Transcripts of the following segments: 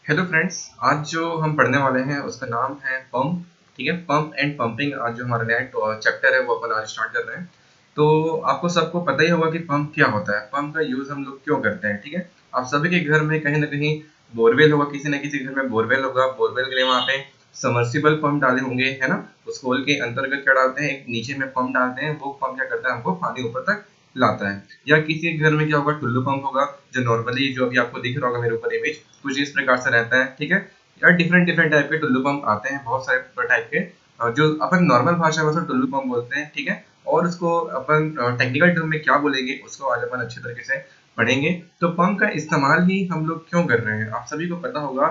Hello friends, आज जो हम पढ़ने वाले हैं उसका नाम है पंप। ठीक है, पंप एंड पंपिंग। आज जो हमारा नया चैप्टर है वो अपन आज स्टार्ट कर रहे हैं। तो आपको सबको पता ही होगा कि पंप क्या होता है, पंप का यूज हम लोग क्यों करते हैं। ठीक है, आप सभी के घर में कहीं ना कहीं बोरवेल होगा, किसी न किसी घर में बोरवेल होगा। बोरवेल के लिए वहाँ पे समर्सिबल पंप डाले होंगे, है ना। उस होल के अंतर्गत क्या डालते हैं, एक नीचे में पंप डालते हैं। वो पंप क्या करता है, हमको पानी ऊपर तक लाता है। या किसी के घर में क्या होगा, टुल्लू पंप होगा, जो नॉर्मली जो अभी आपको दिख रहा होगा मेरे ऊपर इमेज, कुछ इस प्रकार से रहता है। ठीक है, यार डिफरेंट डिफरेंट टाइप के टुल्लू पंप आते हैं, बहुत सारे टाइप के। जो अपन नॉर्मल भाषा में उसको टुल्लू पंप बोलते हैं। ठीक है, और उसको अपन टेक्निकल टर्म में क्या बोलेंगे उसको आज अपन अच्छे तरीके से पढ़ेंगे। तो पंप का इस्तेमाल ही हम लोग क्यों कर रहे हैं, आप सभी को पता होगा।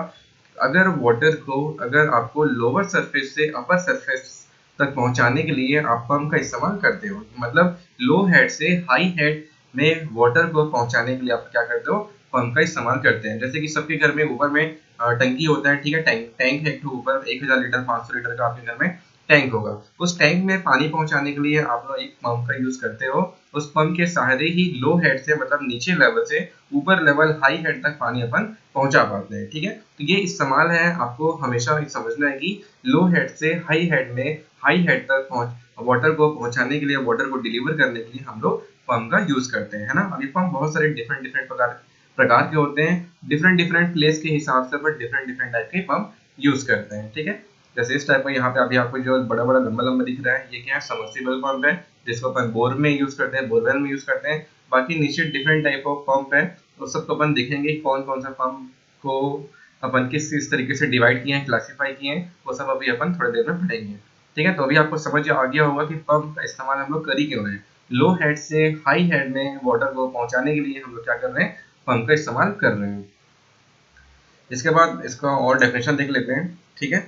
अगर वाटर को, अगर आपको लोअर सरफेस से अपर सरफेस तक पहुंचाने के लिए आप पंप का इस्तेमाल करते हो, मतलब लो हेड से हाई हेड में वाटर को पहुंचाने के लिए आप क्या करते हो, पंप का इस्तेमाल करते हैं। जैसे कि सबके घर में ऊपर में टंकी होता है। ठीक है, टैंक टैंक है, एक ठो ऊपर 1000 लीटर 500 लीटर का आपके घर में टैंक होगा। उस टैंक में पानी पहुंचाने के लिए आप लोग एक पंप का यूज करते हो। उस पंप के सहारे ही लो हेड से, मतलब नीचे लेवल से ऊपर लेवल हाई हेड तक पानी अपन पहुंचा पाते हैं। ठीक है, तो ये इस्तेमाल है, आपको हमेशा समझना है कि लो हेड से हाई हेड में, हाई हेड तक पहुंच वाटर को पहुंचाने के लिए, वाटर को डिलीवर करने के लिए हम लोग पंप का यूज करते हैं, है ना। अभी पंप बहुत सारे डिफरेंट डिफरेंट प्रकार के होते हैं। डिफरेंट डिफरेंट प्लेस के हिसाब से अपन डिफरेंट डिफरेंट टाइप के पंप यूज करते हैं। ठीक है, जैसे इस टाइप का यहाँ पे अभी आपको जो बड़ा बड़ा लंबा लंबा दिख रहा है, ये क्या है, सबमर्सिबल पंप है, जिसको अपन बोर में यूज करते हैं, बोरवेल में यूज करते हैं। बाकी नीचे डिफरेंट टाइप ऑफ पंप है, उस सबको अपन देखेंगे कौन कौन सा पंप को अपन किस तरीके से डिवाइड किए हैं, क्लासीफाई किए हैं, वो सब अभी अपन थोड़ी देर में पढ़ेंगे। ठीक है, तो अभी आपको समझ आ गया होगा कि पंप का इस्तेमाल हम लोग कर ही क्यों रहे हैं। लो हेड से हाई हेड में वाटर को पहुंचाने के लिए हम लोग क्या कर रहे हैं, पंप का इस्तेमाल कर रहे हैं। इसके बाद इसका और डेफिनेशन देख लेते हैं। ठीक है,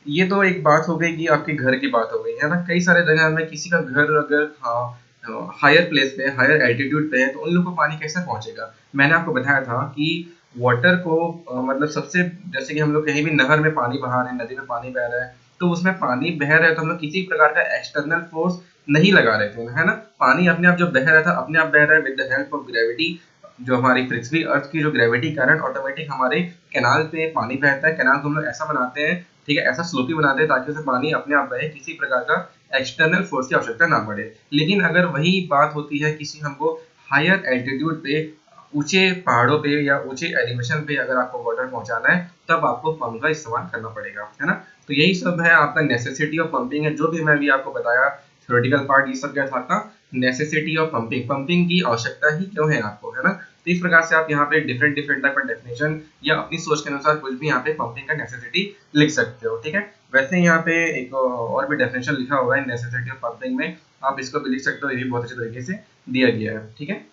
ये तो एक बात हो गई कि आपके घर की बात हो गई, है ना। कई सारे जगह में किसी का घर अगर हायर प्लेस पे, हायर एल्टीट्यूड पे है, तो उन लोगों को पानी कैसे पहुंचेगा। मैंने आपको बताया था कि वाटर को मतलब सबसे, जैसे कि हम लोग कहीं भी नहर में पानी बहा रहे हैं, नदी में पानी बह रहा है, तो उसमें पानी बह रहा है तो हम लोग किसी प्रकार का एक्सटर्नल फोर्स नहीं लगा रहे थे, है ना। पानी अपने आप जो बह रहा था, अपने आप बह रहा है with the help of gravity. जो हमारी पृथ्वी अर्थ की जो ग्रेविटी कारण ऑटोमेटिक हमारे कैनाल पे पानी बहता है। कैनाल को हम लोग ऐसा बनाते हैं, ठीक है, ऐसा स्लोपी बनाते हैं ताकि उसे पानी अपने आप बहे, किसी प्रकार का एक्सटर्नल फोर्स की आवश्यकता ना पड़े। लेकिन अगर वही बात होती है किसी हमको हायर एल्टीट्यूड पे, ऊंचे पहाड़ों पे या ऊंचे एलिवेशन पे अगर आपको वाटर पहुंचाना है, तब आपको पंप का इस्तेमाल करना पड़ेगा, है ना। तो यही सब है आपका नेसेसिटी ऑफ पंपिंग है, जो भी मैं अभी आपको बताया थ्योरेटिकल पार्ट, ये सब क्या था आपका नेसेसिटी ऑफ पंपिंग। पंपिंग की आवश्यकता ही क्यों है आपको, है ना। तो इस प्रकार से आप यहाँ पे डिफरेंट डिफरेंट टाइप का डेफिनेशन या अपनी सोच के अनुसार कुछ भी यहाँ पे पंपिंग का नेसेसिटी लिख सकते हो। ठीक है, वैसे यहाँ पे एक और भी डेफिनेशन लिखा हुआ है नेसेसिटी ऑफ पंपिंग में, आप इसको भी लिख सकते हो, ये भी बहुत अच्छे तरीके से दिया गया है। ठीक है,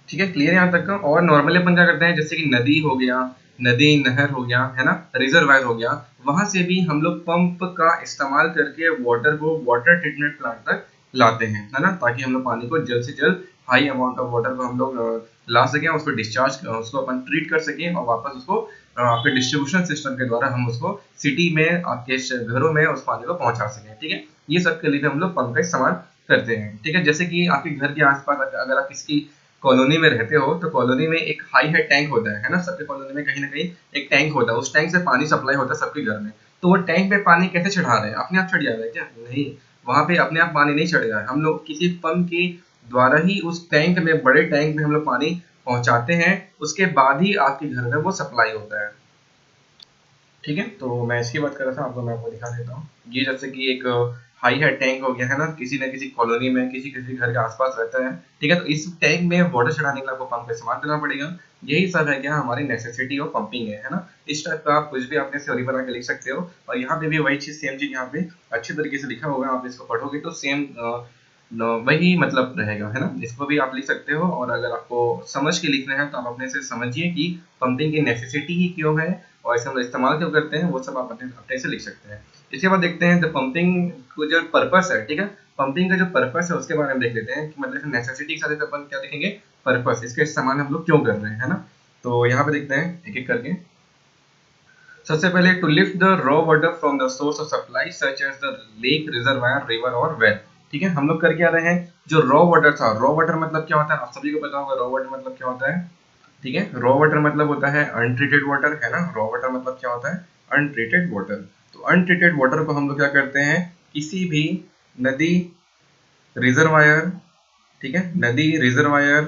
ठीक है, क्लियर यहाँ तक का। और नॉर्मली अपन क्या करते हैं, जैसे कि नदी हो गया, नदी नहर हो गया, है ना, रिजर्वायर हो गया, वहां से भी हम लोग पंप का इस्तेमाल करके वाटर को वाटर ट्रीटमेंट प्लांट तक लाते हैं, है ना, ताकि हम लोग पानी को जल्द से जल्द हाई अमाउंट ऑफ वाटर को हम लोग ला सकें, उसको डिस्चार्ज, उसको अपन ट्रीट कर सकें, और वापस उसको आपके डिस्ट्रीब्यूशन सिस्टम के द्वारा हम उसको सिटी में, आपके घरों में उस पानी को पहुंचा सकें। ठीक है, ये सब के लिए हम लोग पंप का इस्तेमाल करते हैं। ठीक है, जैसे कि आपके घर के आसपास अगर आप किसकी कॉलोनी में रहते हो, तो कॉलोनी में एक हाई हेड टैंक होता है ना। सबके कॉलोनी में कहीं ना कहीं एक टैंक होता है, उस टैंक से पानी सप्लाई होता है सबके घर में। तो वो टैंक पे पानी कैसे चढ़ा रहे हैं, अपने आप चढ़ जा रहा है क्या, नहीं। वहां पे अपने आप पानी नहीं चढ़ रहा है, हम लोग किसी पंप के द्वारा ही उस टैंक में, बड़े टैंक में हम लोग पानी पहुंचाते हैं, उसके बाद ही आपके घर में वो सप्लाई होता है। ठीक है, तो मैं इसकी बात कर रहा था, आपको मैं आपको दिखा देता हूँ। ये जैसे कि एक हाई है टैंक हो गया, है ना, किसी न किसी कॉलोनी में, किसी किसी घर के आसपास रहता है। ठीक है, तो इस टैंक में वाटर चढ़ाने के लिए आपको पंप का इस्तेमाल करना पड़ेगा। यही सब है क्या, हमारी नेसेसिटी ऑफ पंपिंग है ना। इस टाइप का आप कुछ भी अपने थ्योरी बना के लिख सकते हो, और यहाँ पे भी वही चीज, सेम चीज यहाँ पे अच्छे तरीके से लिखा होगा। आप इसको पढ़ोगे तो सेम वही मतलब रहेगा, है ना। इसको भी आप लिख सकते हो, और अगर आपको समझ के लिखना है तो आप अपने से समझिए कि पंपिंग की नेसेसिटी ही क्यों है, और इसे हम इस्तेमाल क्यों करते हैं, वो सब आप अपने से लिख सकते हैं। इसके बाद देखते हैं द पंपिंग को जो पर्पस है। ठीक है, पंपिंग का जो पर्पस है उसके बारे में देख लेते हैं कि मतलब नेसेसिटी के साथ अपन क्या देखेंगे, पर्पस, इसके इस्तेमाल हम लोग क्यों कर रहे हैं, है ना। तो यहाँ पे देखते हैं एक एक करके। सबसे पहले to lift the raw water from the source of supply such as the lake, reservoir, river और वेल। ठीक है, हम लोग कर क्या रहे हैं, जो रॉ वाटर था, रॉ वाटर मतलब क्या होता है, आप सभी को पता होगा रॉ वाटर मतलब क्या होता है। ठीक है। रॉ वाटर मतलब होता है अनट्रीटेड वाटर, है ना। रॉ वाटर मतलब क्या होता है, अनट्रीटेड वाटर। तो अनट्रीटेड वाटर को हम लोग क्या करते हैं, किसी भी नदी, रिजर्वायर, ठीक है, नदी, रिजर्वायर,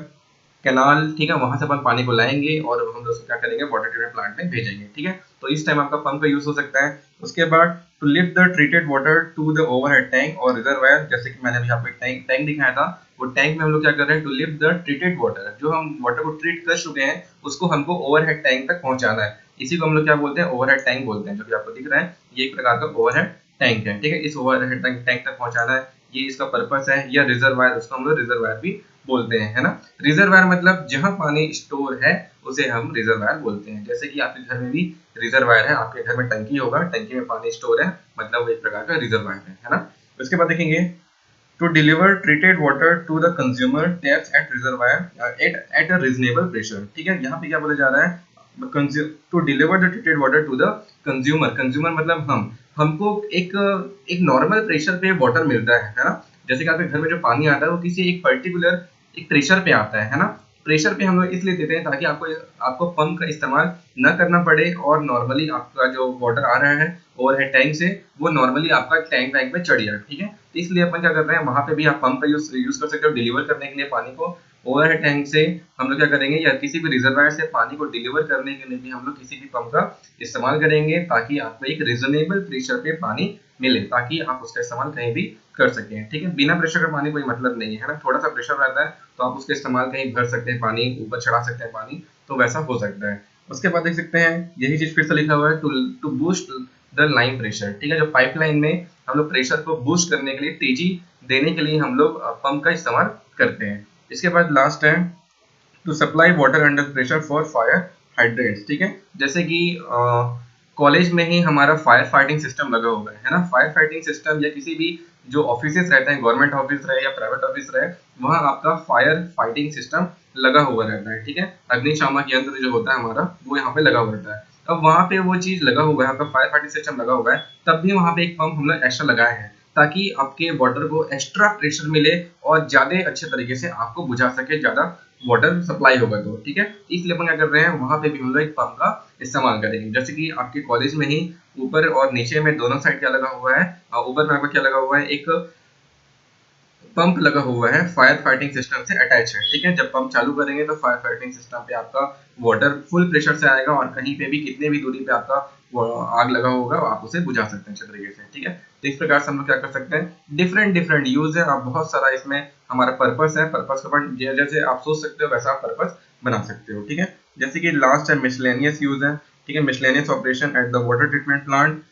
कैनाल, ठीक है, वहां से अपन पानी को लाएंगे और हम लोग उसको क्या करेंगे, वाटर ट्रीटमेंट प्लांट में भेजेंगे, ठीक है। तो इस टाइम आपका पंप का यूज हो सकता है। उसके बाद to lift the treated water to the overhead tank और रिजर्वायर, जैसे कि मैंने अभी आपको एक टैंक टैंक दिखाया था, वो टैंक में हम लोग क्या कर रहे हैं, to lift the treated water, जो हम वाटर को ट्रीट कर चुके हैं उसको हमको ओवरहेड टैंक तक पहुंचाना है। इसी को हम लोग क्या बोलते हैं, ओवरहेड टैंक बोलते हैं। जो भी आपको दिख रहा है ये एक प्रकार का ओवरहेड टैंक है, ठीक है। इस ओवरहेड टैंक तक पहुंचाना है, ये इसका पर्पस है। या रिजर्वायर, उसको हम लोग रिजर्वायर भी बोलते हैं, है ना। रिजर्वायर मतलब जहां पानी स्टोर है उसे हम रिजर्वायर बोलते हैं। जैसे कि आपके घर में भी रिजर्वायर है, आपके घर में टंकी होगा, टंकी में पानी स्टोर है, मतलब वो एक प्रकार का रिजर्वायर है ना। उसके बाद देखेंगे to deliver treated water to the consumer taps at reservoir at a reasonable pressure, ठीक है। यहाँ पे क्या बोला जा रहा है, to deliver the treated water to the consumer, consumer मतलब हमको एक एक नॉर्मल प्रेशर पे वाटर मिलता है ना। जैसे कि आपके घर में जो पानी आता है वो किसी एक पर्टिकुलर एक प्रेशर पे आता है ना। प्रेशर पे हम लोग इसलिए देते हैं ताकि आपको आपको पंप का इस्तेमाल न करना पड़े और नॉर्मली आपका जो वाटर आ रहा है ओवरहेड टैंक से वो नॉर्मली आपका टैंक वैंक में चढ़ जाए, ठीक है। तो इसलिए अपन क्या कर रहे हैं, वहां पे भी आप पंप का यूज कर सकते हो डिलीवर करने के लिए पानी को। ओवरहेड टैंक से हम लोग क्या करेंगे, या किसी भी रिजर्वायर से पानी को डिलीवर करने के लिए भी हम लोग किसी भी पंप का इस्तेमाल करेंगे ताकि आपको एक रीजनेबल प्रेशर पे पानी मिले, ताकि आप उसका इस्तेमाल कहीं भी कर सकें, ठीक है। बिना प्रेशर का पानी कोई मतलब नहीं है ना, थोड़ा सा प्रेशर रहता है तो आप उसका इस्तेमाल कहीं भर सकते हैं, पानी ऊपर चढ़ा सकते हैं पानी, तो वैसा हो सकता है। उसके बाद देख सकते हैं यही चीज फिर से लिखा हुआ है, to boost the line pressure, ठीक है। जो पाइपलाइन में हम लोग प्रेशर को बूस्ट करने के लिए, तेजी देने के लिए हम लोग पंप का इस्तेमाल करते हैं। इसके बाद लास्ट है to supply water under pressure for fire hydrants, ठीक है। जैसे कि कॉलेज में ही हमारा फायर फाइटिंग सिस्टम लगा हुआ है ना। फायर फाइटिंग सिस्टम या किसी भी जो ऑफिसेस रहते हैं, गवर्नमेंट ऑफिस रहे या प्राइवेट ऑफिस रहे, वहाँ आपका फायर फाइटिंग सिस्टम लगा हुआ रहता है, ठीक है। अग्निशामक यंत्र जो होता है हमारा वो यहाँ पे लगा हुआ रहता है। अब वहाँ पे वो चीज लगा हुआ है, आपका फायर फाइटिंग सिस्टम लगा हुआ है, तब भी वहाँ पे एक पंप हम लोग एक्स्ट्रा लगाए हैं ताकि आपके वाटर को एक्स्ट्रा प्रेशर मिले और ज्यादा अच्छे तरीके से आपको बुझा सके, ज्यादा वाटर सप्लाई होगा तो, ठीक है। इसलिए अपन क्या कर रहे हैं, वहां पे भी हम लोग एक पंप का इस्तेमाल करेंगे। जैसे कि आपके कॉलेज में ही ऊपर और नीचे में दोनों साइड क्या लगा हुआ है, ऊपर में आपका क्या लगा हुआ है, एक पंप लगा हुआ है, फायर फाइटिंग सिस्टम से अटैच है, ठीक है। जब पंप चालू करेंगे तो फायर फाइटिंग सिस्टम पे आपका वाटर फुल प्रेशर से आएगा और कहीं पे भी कितने भी दूरी पे आपका आग लगा होगा आप उसे बुझा सकते हैं अच्छे तरीके से, ठीक है। तो इस प्रकार से हम लोग क्या कर सकते हैं, डिफरेंट डिफरेंट यूज है, आप बहुत सारा इसमें हमारा पर्पस है, पर्पस का जैसे आप सोच सकते हो वैसा आप पर्पस बना सकते हो, ठीक है। जैसे कि लास्ट है मिसलेनियस यूज है, ठीक है। Miscellaneous operation at the water treatment plant,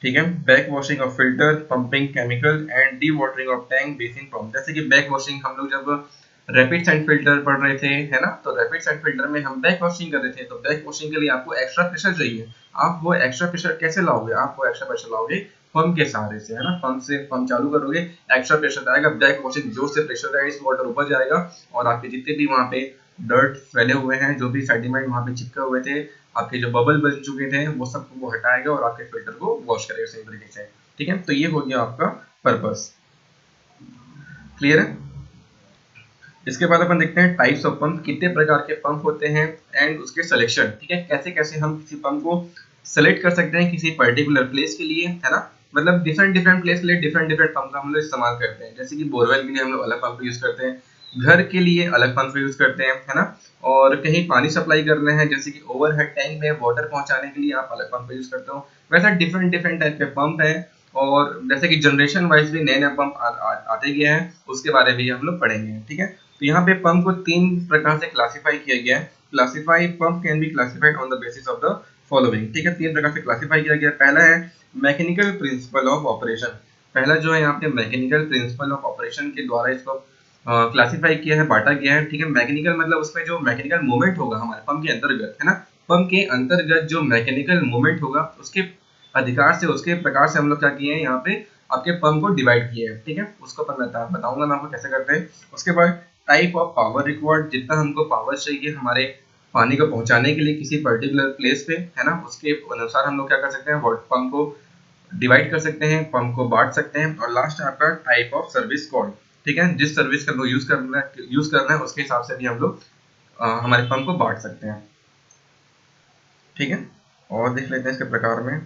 ठीक है। Back washing of filter, pumping chemical and D watering of tank basin pump. जैसे कि बैक वॉशिंग हम लोग जब रैपिड सेंट फिल्टर पढ़ रहे थे, है ना, तो रैपिड सेंट फिल्टर में हम बैक वॉशिंग कर रहे थे, तो बैक वॉशिंग के लिए आपको एक्स्ट्रा प्रेशर चाहिए। आप वो एक्स्ट्रा प्रेशर कैसे लाओगे, आप वो एक्स्ट्रा प्रेशर लाओगे पंप के सहारे से, है ना। पंप से पंप चालू करोगे, एक्स्ट्रा प्रेशर आएगा, बैक वॉशिंग जोर से प्रेशर आएगा, इस वाटर ऊपर जाएगा और आपके जितने भी वहाँ पे डर्ट फैले हुए हैं, जो भी सेडिमेंट वहाँ पे चिपके हुए थे, आपके जो बबल बन चुके थे, वो सब वो हटाएगा और आपके फिल्टर को वॉश करेगा सही तरीके से, ठीक है। तो ये हो गया आपका पर्पस, क्लियर है। इसके बाद अपन देखते हैं टाइप्स ऑफ पंप, कितने प्रकार के पंप होते हैं एंड उसके सिलेक्शन, ठीक है। कैसे कैसे हम किसी पंप को सेलेक्ट कर सकते हैं किसी पर्टिकुलर प्लेस के लिए, है ना। मतलब डिफरेंट डिफरेंट प्लेस के लिए डिफरेंट डिफरेंट पंप का हम लोग इस्तेमाल करते हैं। जैसे कि बोरवेल के लिए हम लोग अलग पंप यूज करते हैं, घर के लिए अलग पंप यूज करते हैं, है ना। और कहीं पानी सप्लाई करना है, जैसे कि ओवरहेड टैंक में वाटर पहुंचाने के लिए आप अलग पंप यूज करते हो। वैसा डिफरेंट डिफरेंट टाइप के पंप है और जैसे कि जनरेशन वाइज भी नए नए पंप आते गए हैं, उसके बारे में भी हम लोग पढ़ेंगे, ठीक है। तो यहाँ पे पंप को तीन प्रकार से क्लासिफाई किया गया है। Classify pump can be classified on the basis of the following, ठीक है। तीन प्रकार से क्लासिफाई किया गया। पहला है मैकेनिकल प्रिंसिपल ऑफ ऑपरेशन, पहला जो है यहाँ पे मैकेनिकल प्रिंसिपल ऑफ ऑपरेशन के द्वारा इसको क्लासिफाई किया है, बांटा गया है, ठीक है। मैकेनिकल मतलब उसमें जो मैकेनिकल मूवमेंट होगा हमारे पंप के अंतर्गत, है ना, पंप के अंतर्गत जो मैकेनिकल मूवमेंट होगा उसके अधिकार से, उसके प्रकार से हम लोग क्या किए हैं यहाँ पे आपके पंप को डिवाइड किए हैं, ठीक है। उसको अपन बताऊंगा मैं आपको कैसे करते हैं। उसके बाद टाइप ऑफ पावर रिक्वायर्ड, जितना हमको पावर चाहिए हमारे पानी को पहुंचाने के लिए किसी पर्टिकुलर प्लेस पे, है ना, उसके अनुसार हम लोग क्या कर सकते हैं, पंप को डिवाइड कर सकते हैं, पंप को बांट सकते हैं। और लास्ट है आपका टाइप ऑफ सर्विस कोड, ठीक है। जिस सर्विस का यूज करना है उसके हिसाब से भी हम लोग हमारे पंप को बांट सकते हैं। ठीक है, और देख लेते हैं इसके प्रकार में।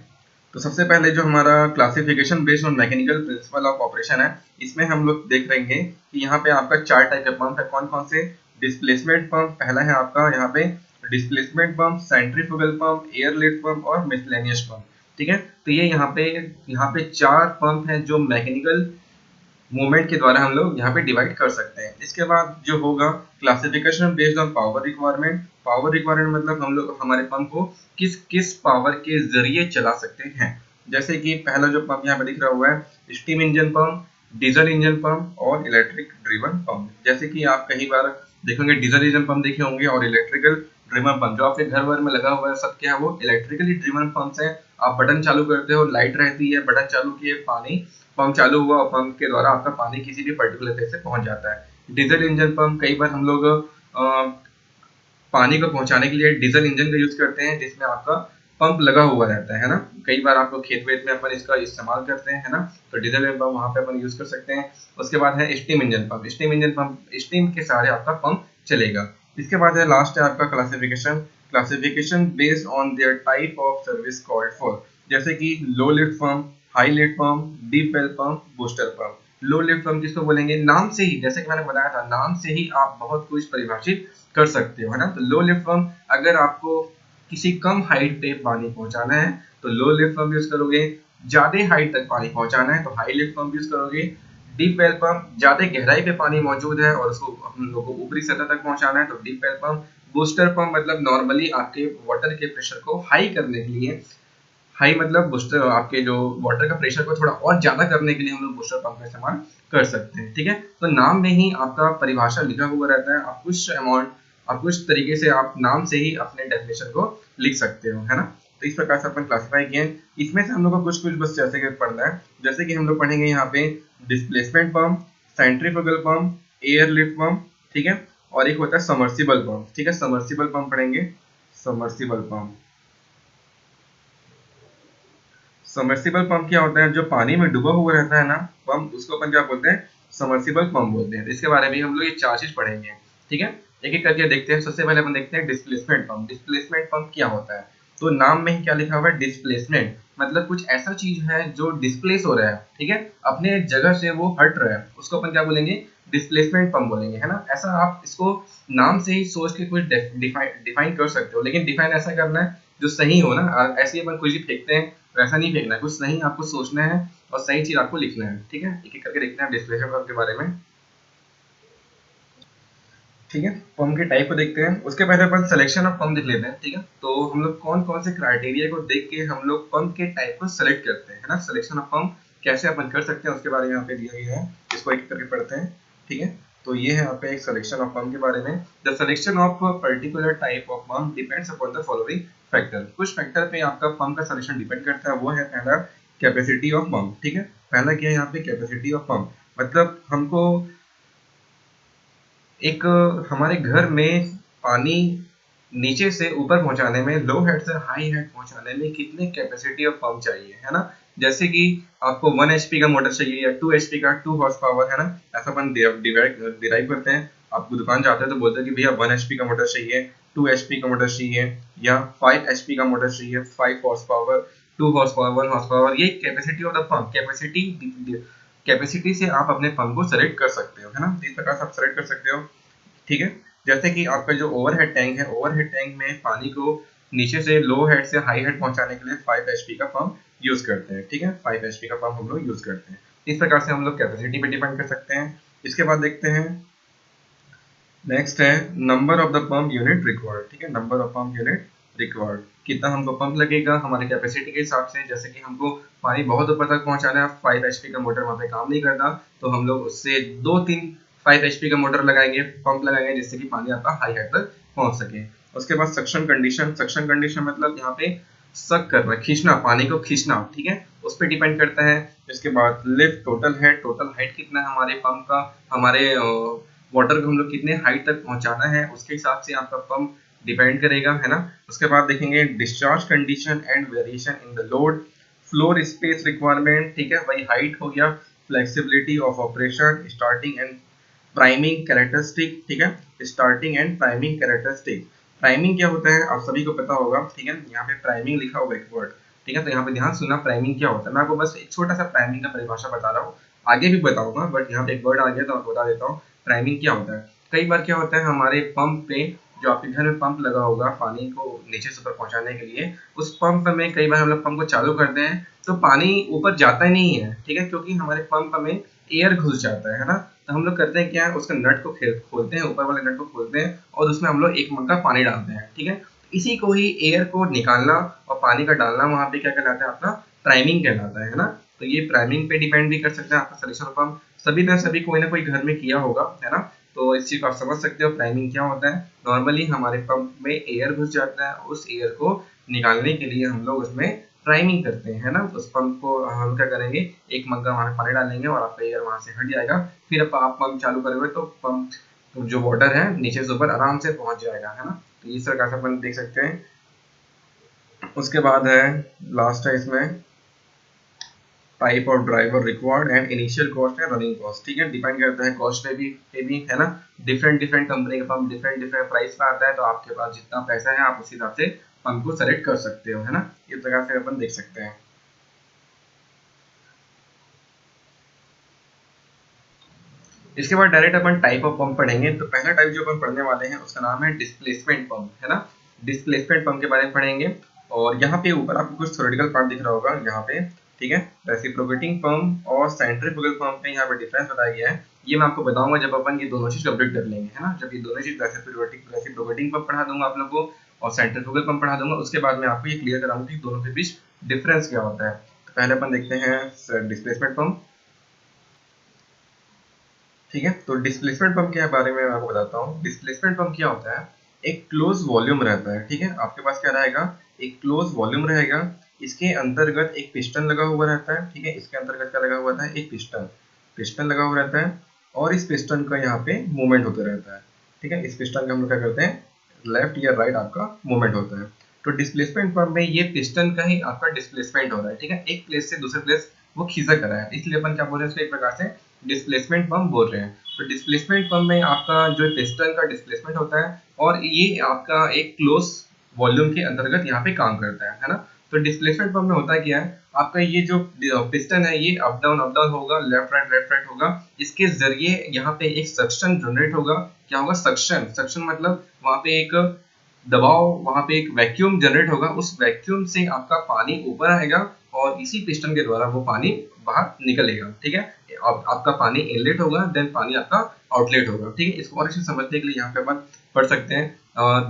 तो सबसे पहले जो हमारा classification based on mechanical principle of operation है, इसमें हम लोग देख रहेंगे कि यहाँ पे आपका 4 टाइप के पंप है। कौन कौन से? डिस्प्लेसमेंट पंप पहला है आपका यहाँ पे, displacement pump, centrifugal pump, air lift pump और मिसलेनियस पंप। ठीक है, तो ये यहाँ पे 4 पंप हैं जो मैकेनिकल मूवमेंट के द्वारा हम लोग यहाँ पे डिवाइड कर सकते हैं। इसके बाद जो होगा classification based on power requirement. Power requirement मतलब हम लोग हमारे पंप को किस किस पावर के जरिए चला सकते हैं। जैसे कि पहला जो पंप यहाँ पे दिख रहा हुआ है, steam engine pump, diesel engine pump और इलेक्ट्रिक ड्रिवन पंप। जैसे कि आप कई बार देखेंगे डीजल इंजन पंप देखे होंगे और इलेक्ट्रिकल ड्रिवन पंप जो आपके घर वर में लगा हुआ है, सब क्या है, वो इलेक्ट्रिकली ड्रिवन पंप्स है। आप बटन चालू करते हो, लाइट रहती है, बटन चालू किए, पानी पंप चालू हुआ और पंप के द्वारा आपका पानी किसी भी पर्टिकुलर प्लेस से पहुंच जाता है। डीजल इंजन पंप कई बार हम लोग पानी को पहुंचाने के लिए डीजल इंजन का यूज करते हैं, जिसमें आपका पंप लगा हुआ रहता है ना। कई बार आपको खेत वेत में अपन इसका इस्तेमाल करते हैं, है ना, तो डीजल पंप वहां पे अपन यूज कर सकते हैं। उसके बाद है steam engine pump. Steam engine pump, steam के सहारे आपका पंप चलेगा। इसके बाद है लास्ट है आपका classification. Classification based on their type of service called for. जैसे कि low lift pump, high lift pump, deep well pump, booster pump. Low lift pump किसको बोलेंगे? नाम से ही, जैसे कि मैंने बताया था, नाम से ही आप बहुत कुछ परिभाषित कर सकते हो, है ना। तो लो लिफ्ट पंप, अगर आपको किसी कम हाइट पे पानी पहुंचाना है तो लो लिफ्ट पंप यूज करोगे। ज्यादा हाइट तक पानी पहुंचाना है तो हाई लिफ्ट पंप यूज करोगे। डीप वेल पंप, ज्यादा गहराई पे पानी मौजूद है और उसको हम लोग को ऊपरी सतह तक पहुंचाना है तो deep well pump. Booster pump मतलब नॉर्मली आपके वाटर के प्रेशर को हाई करने के लिए, हाई मतलब बूस्टर, आपके जो वाटर का प्रेशर को थोड़ा और ज्यादा करने के लिए हम लोग बूस्टर पंप का इस्तेमाल कर सकते हैं। ठीक है, तो नाम में ही आपका परिभाषा लिखा हुआ रहता है। आप कुछ अमाउंट, आप कुछ तरीके से आप नाम से ही अपने डेफिनेशन को लिख सकते हो, है ना। तो इस प्रकार से अपन क्लासिफाई किए। इसमें से हम लोग को कुछ कुछ बस जैसे कि पढ़ना है, जैसे कि हम लोग पढ़ेंगे यहाँ पे displacement pump, centrifugal pump, air lift pump, ठीक है, और एक होता है समर्सिबल पंप। ठीक है, समर्सिबल पंप पढ़ेंगे। समर्सिबल पंप, सबमर्सिबल पंप क्या होता है? जो पानी में डूबा हुआ रहता है ना पंप, उसको अपन क्या बोलते हैं? सबमर्सिबल पंप बोलते हैं। तो इसके बारे में हम लोग ये 4 चीज पढ़ेंगे। ठीक है, एक एक करके देखते हैं। सबसे पहले अपन देखते हैं डिस्प्लेसमेंट पंप। डिस्प्लेसमेंट पंप क्या होता है? तो नाम में ही क्या लिखा हुआ है? डिस्प्लेसमेंट मतलब कुछ ऐसा चीज है जो डिस्प्लेस हो रहा है, ठीक है, अपने जगह से वो हट रहा है, उसको अपन क्या बोलेंगे? डिस्प्लेसमेंट पंप बोलेंगे, है ना। ऐसा आप इसको नाम से ही सोच के कुछ डिफाइन कर सकते हो, लेकिन डिफाइन ऐसा करना है जो सही हो ना। ऐसे ही अपन कुछ भी फेंकते हैं वैसा नहीं फेंकना है, कुछ सही आपको सोचना है और सही चीज आपको लिखना है। ठीक है, एक एक करके देखते हैं डिस्प्लेसमेंट पंप के बारे में। ठीक है, पंप के टाइप को देखते हैं। उसके पहले अपन सिलेक्शन ऑफ पंप देख लेते हैं। ठीक है, तो हम लोग कौन कौन से क्राइटेरिया को देख के हम लोग पंप के टाइप को सेलेक्ट करते हैं, है ना। सिलेक्शन ऑफ पंप कैसे अपन कर सकते हैं उसके बारे में यहाँ पे दिया गया है, इसको एक करके पढ़ते हैं। ठीक है, तो ये है यहाँ पे एक सिलेक्शन ऑफ पंप के बारे में। The selection of particular type of pump depends upon the following factor. कुछ फैक्टर पे आपका पंप का सिलेक्शन डिपेंड करता है। वो है पहला कैपेसिटी ऑफ पंप। ठीक है, पहला क्या है यहाँ पे? कैपेसिटी ऑफ पंप मतलब हमको एक हमारे घर में पानी नीचे से ऊपर पहुंचाने में, लो हेड से हाई हेड पहुंचाने में कितने कैपेसिटी ऑफ पंप चाहिए, है ना। जैसे कि आपको 1 एचपी का मोटर चाहिए या 2 एचपी का, 2 हॉर्स पावर, है ना। ऐसा अपन डिराइव करते हैं। आप दुकान जाते हैं तो बोलते हैं कि भैया 1 एचपी का मोटर चाहिए, 2 एचपी का मोटर चाहिए या 5 एचपी का मोटर चाहिए, 5 horse power, 2 horse power, 1 horse power. ये capacity of the pump, capacity से आप अपने पंप को सेलेक्ट कर सकते हो, है ना। इस प्रकार से आप सेलेक्ट कर सकते हो। ठीक है, जैसे कि आपका जो ओवरहेड टैंक है, ओवरहेड टैंक में पानी को नीचे से लो हेड से हाई हेड पहुंचाने के लिए 5 एचपी का पंप यूज करते हैं। ठीक है, 5 एचपी का पंप हम लोग यूज करते हैं। इस प्रकार से हम लोग कैपेसिटी पे डिपेंड कर सकते हैं। इसके बाद देखते हैं, नेक्स्ट है number of the pump unit required. ठीक है, number of pump unit required, कितना हमको पंप लगेगा हमारे कैपेसिटी के हिसाब से। जैसे कि हमको पानी बहुत ऊपर तक पहुंचाना है, 5 एचपी का मोटर वहां पे काम नहीं करता, तो हम लोग उससे 2-3 5 एचपी का मोटर लगाएंगे, पंप लगाएंगे, जिससे कि पानी आपका हाई हेड तक पहुंच सके। उसके बाद सक्शन कंडीशन। सक्शन कंडीशन मतलब यहाँ पे सक करना, खींचना, पानी को खींचना, ठीक है, उस पर डिपेंड करता है। इसके बाद lift, total head, total height कितना है हमारे पंप का, हमारे वाटर को हम लोग कितने हाइट तक पहुंचाना है, उसके हिसाब से आपका पंप डिपेंड करेगा, है ना। उसके बाद देखेंगे discharge condition and variation in the load, floor space requirement, ठीक है, वही हाइट हो गया, flexibility of operation, starting and priming characteristic, ठीक है, starting and priming characteristic. Priming क्या होता है आप सभी को पता होगा, ठीक है, यहाँ पे प्राइमिंग लिखा होगा एक वर्ड, ठीक है, तो यहाँ पे ध्यान सुनना प्राइमिंग क्या होता है। मैं आपको बस एक छोटा सा प्राइमिंग का परिभाषा बता रहा हूँ, आगे भी बताऊंगा, बट यहाँ पे एक वर्ड आ गया तो आपको बता देता हूँ प्राइमिंग क्या होता है। कई बार क्या होता है हमारे पंप पे, जो आपके घर में पंप लगा होगा पानी को नीचे से ऊपर पहुंचाने के लिए, उस पंप में कई बार हम लोग पंप को चालू करते हैं तो पानी ऊपर जाता ही नहीं है, ठीक है, क्योंकि हमारे पंप में एयर घुस जाता है ना। तो हम लोग करते हैं क्या, उसका नट को खोलते हैं, ऊपर वाले नट को खोलते हैं और उसमें हम लोग एक मग्गा पानी डालते हैं, ठीक है। इसी को ही एयर को निकालना और पानी का डालना वहां पे क्या कहलाता है, आपका प्राइमिंग कहलाता है ना। तो ये प्राइमिंग पे डिपेंड भी कर सकते हैं आपका सॉल्यूशन पंप, सभी ने सभी कोई ना कोई घर में किया होगा, है ना। तो इस चीज को आप समझ सकते हो प्राइमिंग क्या होता है। नॉर्मली हमारे पंप में एयर घुस जाता है, उस एयर को निकालने के लिए हम लोग उसमें प्राइमिंग करते हैं ना। उस पंप को हम क्या करेंगे, एक मग्गा वहां पानी डालेंगे और आपका एयर वहां से हट जाएगा, फिर आप पंप चालू करोगे तो पंप जो वाटर है नीचे से ऊपर आराम से पहुंच जाएगा, है ना। तो इस तरह का अपन देख सकते हैं। उसके बाद है, लास्ट है इसमें, type of driver required and initial cost है रनिंग कॉस्ट, ठीक है, डिपेंड करता है कॉस्ट पे भी, है ना। डिफरेंट डिफरेंट कंपनी का पंप डिफरेंट डिफरेंट प्राइस का आता है, तो आपके पास जितना पैसा है आप उस हिसाब से पंप को सेलेक्ट कर सकते हो, है ना। इस प्रकार से अपन देख सकते हैं। इसके बाद direct upon type of pump पढ़ेंगे। तो पहला टाइप जो अपन पढ़ने वाले हैं उसका नाम है डिस्प्लेसमेंट पंप, है ना। डिस्प्लेसमेंट पंप के बारे में पढ़ेंगे। और यहाँ पे ऊपर आपको कुछ थ्योरेटिकल पार्ट दिख रहा होगा यहाँ पे, ठीक है। रेसिप्रोकेटिंग पंप और सेंट्रीफ्यूगल पंप में यहाँ पे डिफरेंस बताया गया है। ये मैं आपको बताऊंगा जब अपन ये दोनों चीज कंप्लीट कर लेंगे, है ना। जब ये दोनों चीज रेसिप्रोकेटिंग पंप पढ़ा दूंगा आप लोग को और सेंट्रीफ्यूगल पंप पढ़ा दूंगा, उसके बाद मैं आपको ये क्लियर कराऊंगा कि दोनों के बीच डिफरेंस क्या होता है। तो पहले अपन देखते हैं डिस्प्लेसमेंट पंप, ठीक है। तो डिस्प्लेसमेंट पंप के बारे में मैं आपको बताता हूँ। डिस्प्लेसमेंट पंप क्या होता है, एक क्लोज वॉल्यूम रहता है, ठीक है। आपके पास क्या रहेगा, एक क्लोज वॉल्यूम रहेगा, इसके अंतर्गत एक पिस्टन लगा हुआ रहता है, ठीक है। इसके अंतर्गत क्या लगा हुआ था, एक पिस्टन पिस्टन लगा हुआ रहता है और इस पिस्टन का यहाँ पे मूवमेंट होता रहता है, ठीक है। इस पिस्टन का हम लोग क्या करते हैं, लेफ्ट या राइट आपका मूवमेंट होता है। तो डिस्प्लेसमेंट पंप में ये पिस्टन का ही आपका डिस्प्लेसमेंट हो रहा है, ठीक है, एक प्लेस से दूसरे प्लेस वो खींचा कर रहा है, इसलिए अपन क्या बोल रहे हैं इसको एक प्रकार से डिस्प्लेसमेंट पंप बोल रहे हैं। तो डिस्प्लेसमेंट पंप में आपका जो पिस्टन का डिस्प्लेसमेंट होता है और ये आपका एक क्लोज वॉल्यूम के अंतर्गत यहाँ पे काम करता है ना। तो डिस्प्लेसमेंट पंप में होता क्या है, आपका ये जो पिस्टन है ये अप डाउन होगा, लेफ्ट राइट होगा, इसके जरिए यहाँ पे एक सक्शन जनरेट होगा। क्या होगा, सक्शन सक्शन मतलब वहां पे एक दबाव, वहां पे एक वैक्यूम जनरेट होगा, उस वैक्यूम से आपका पानी ऊपर आएगा और इसी पिस्टन के द्वारा वो पानी बाहर निकलेगा, ठीक है। आपका पानी इनलेट होगा, देन पानी आपका आउटलेट होगा, ठीक है। इसको और अच्छे से समझने के लिए यहाँ पे अपन पढ़ सकते हैं और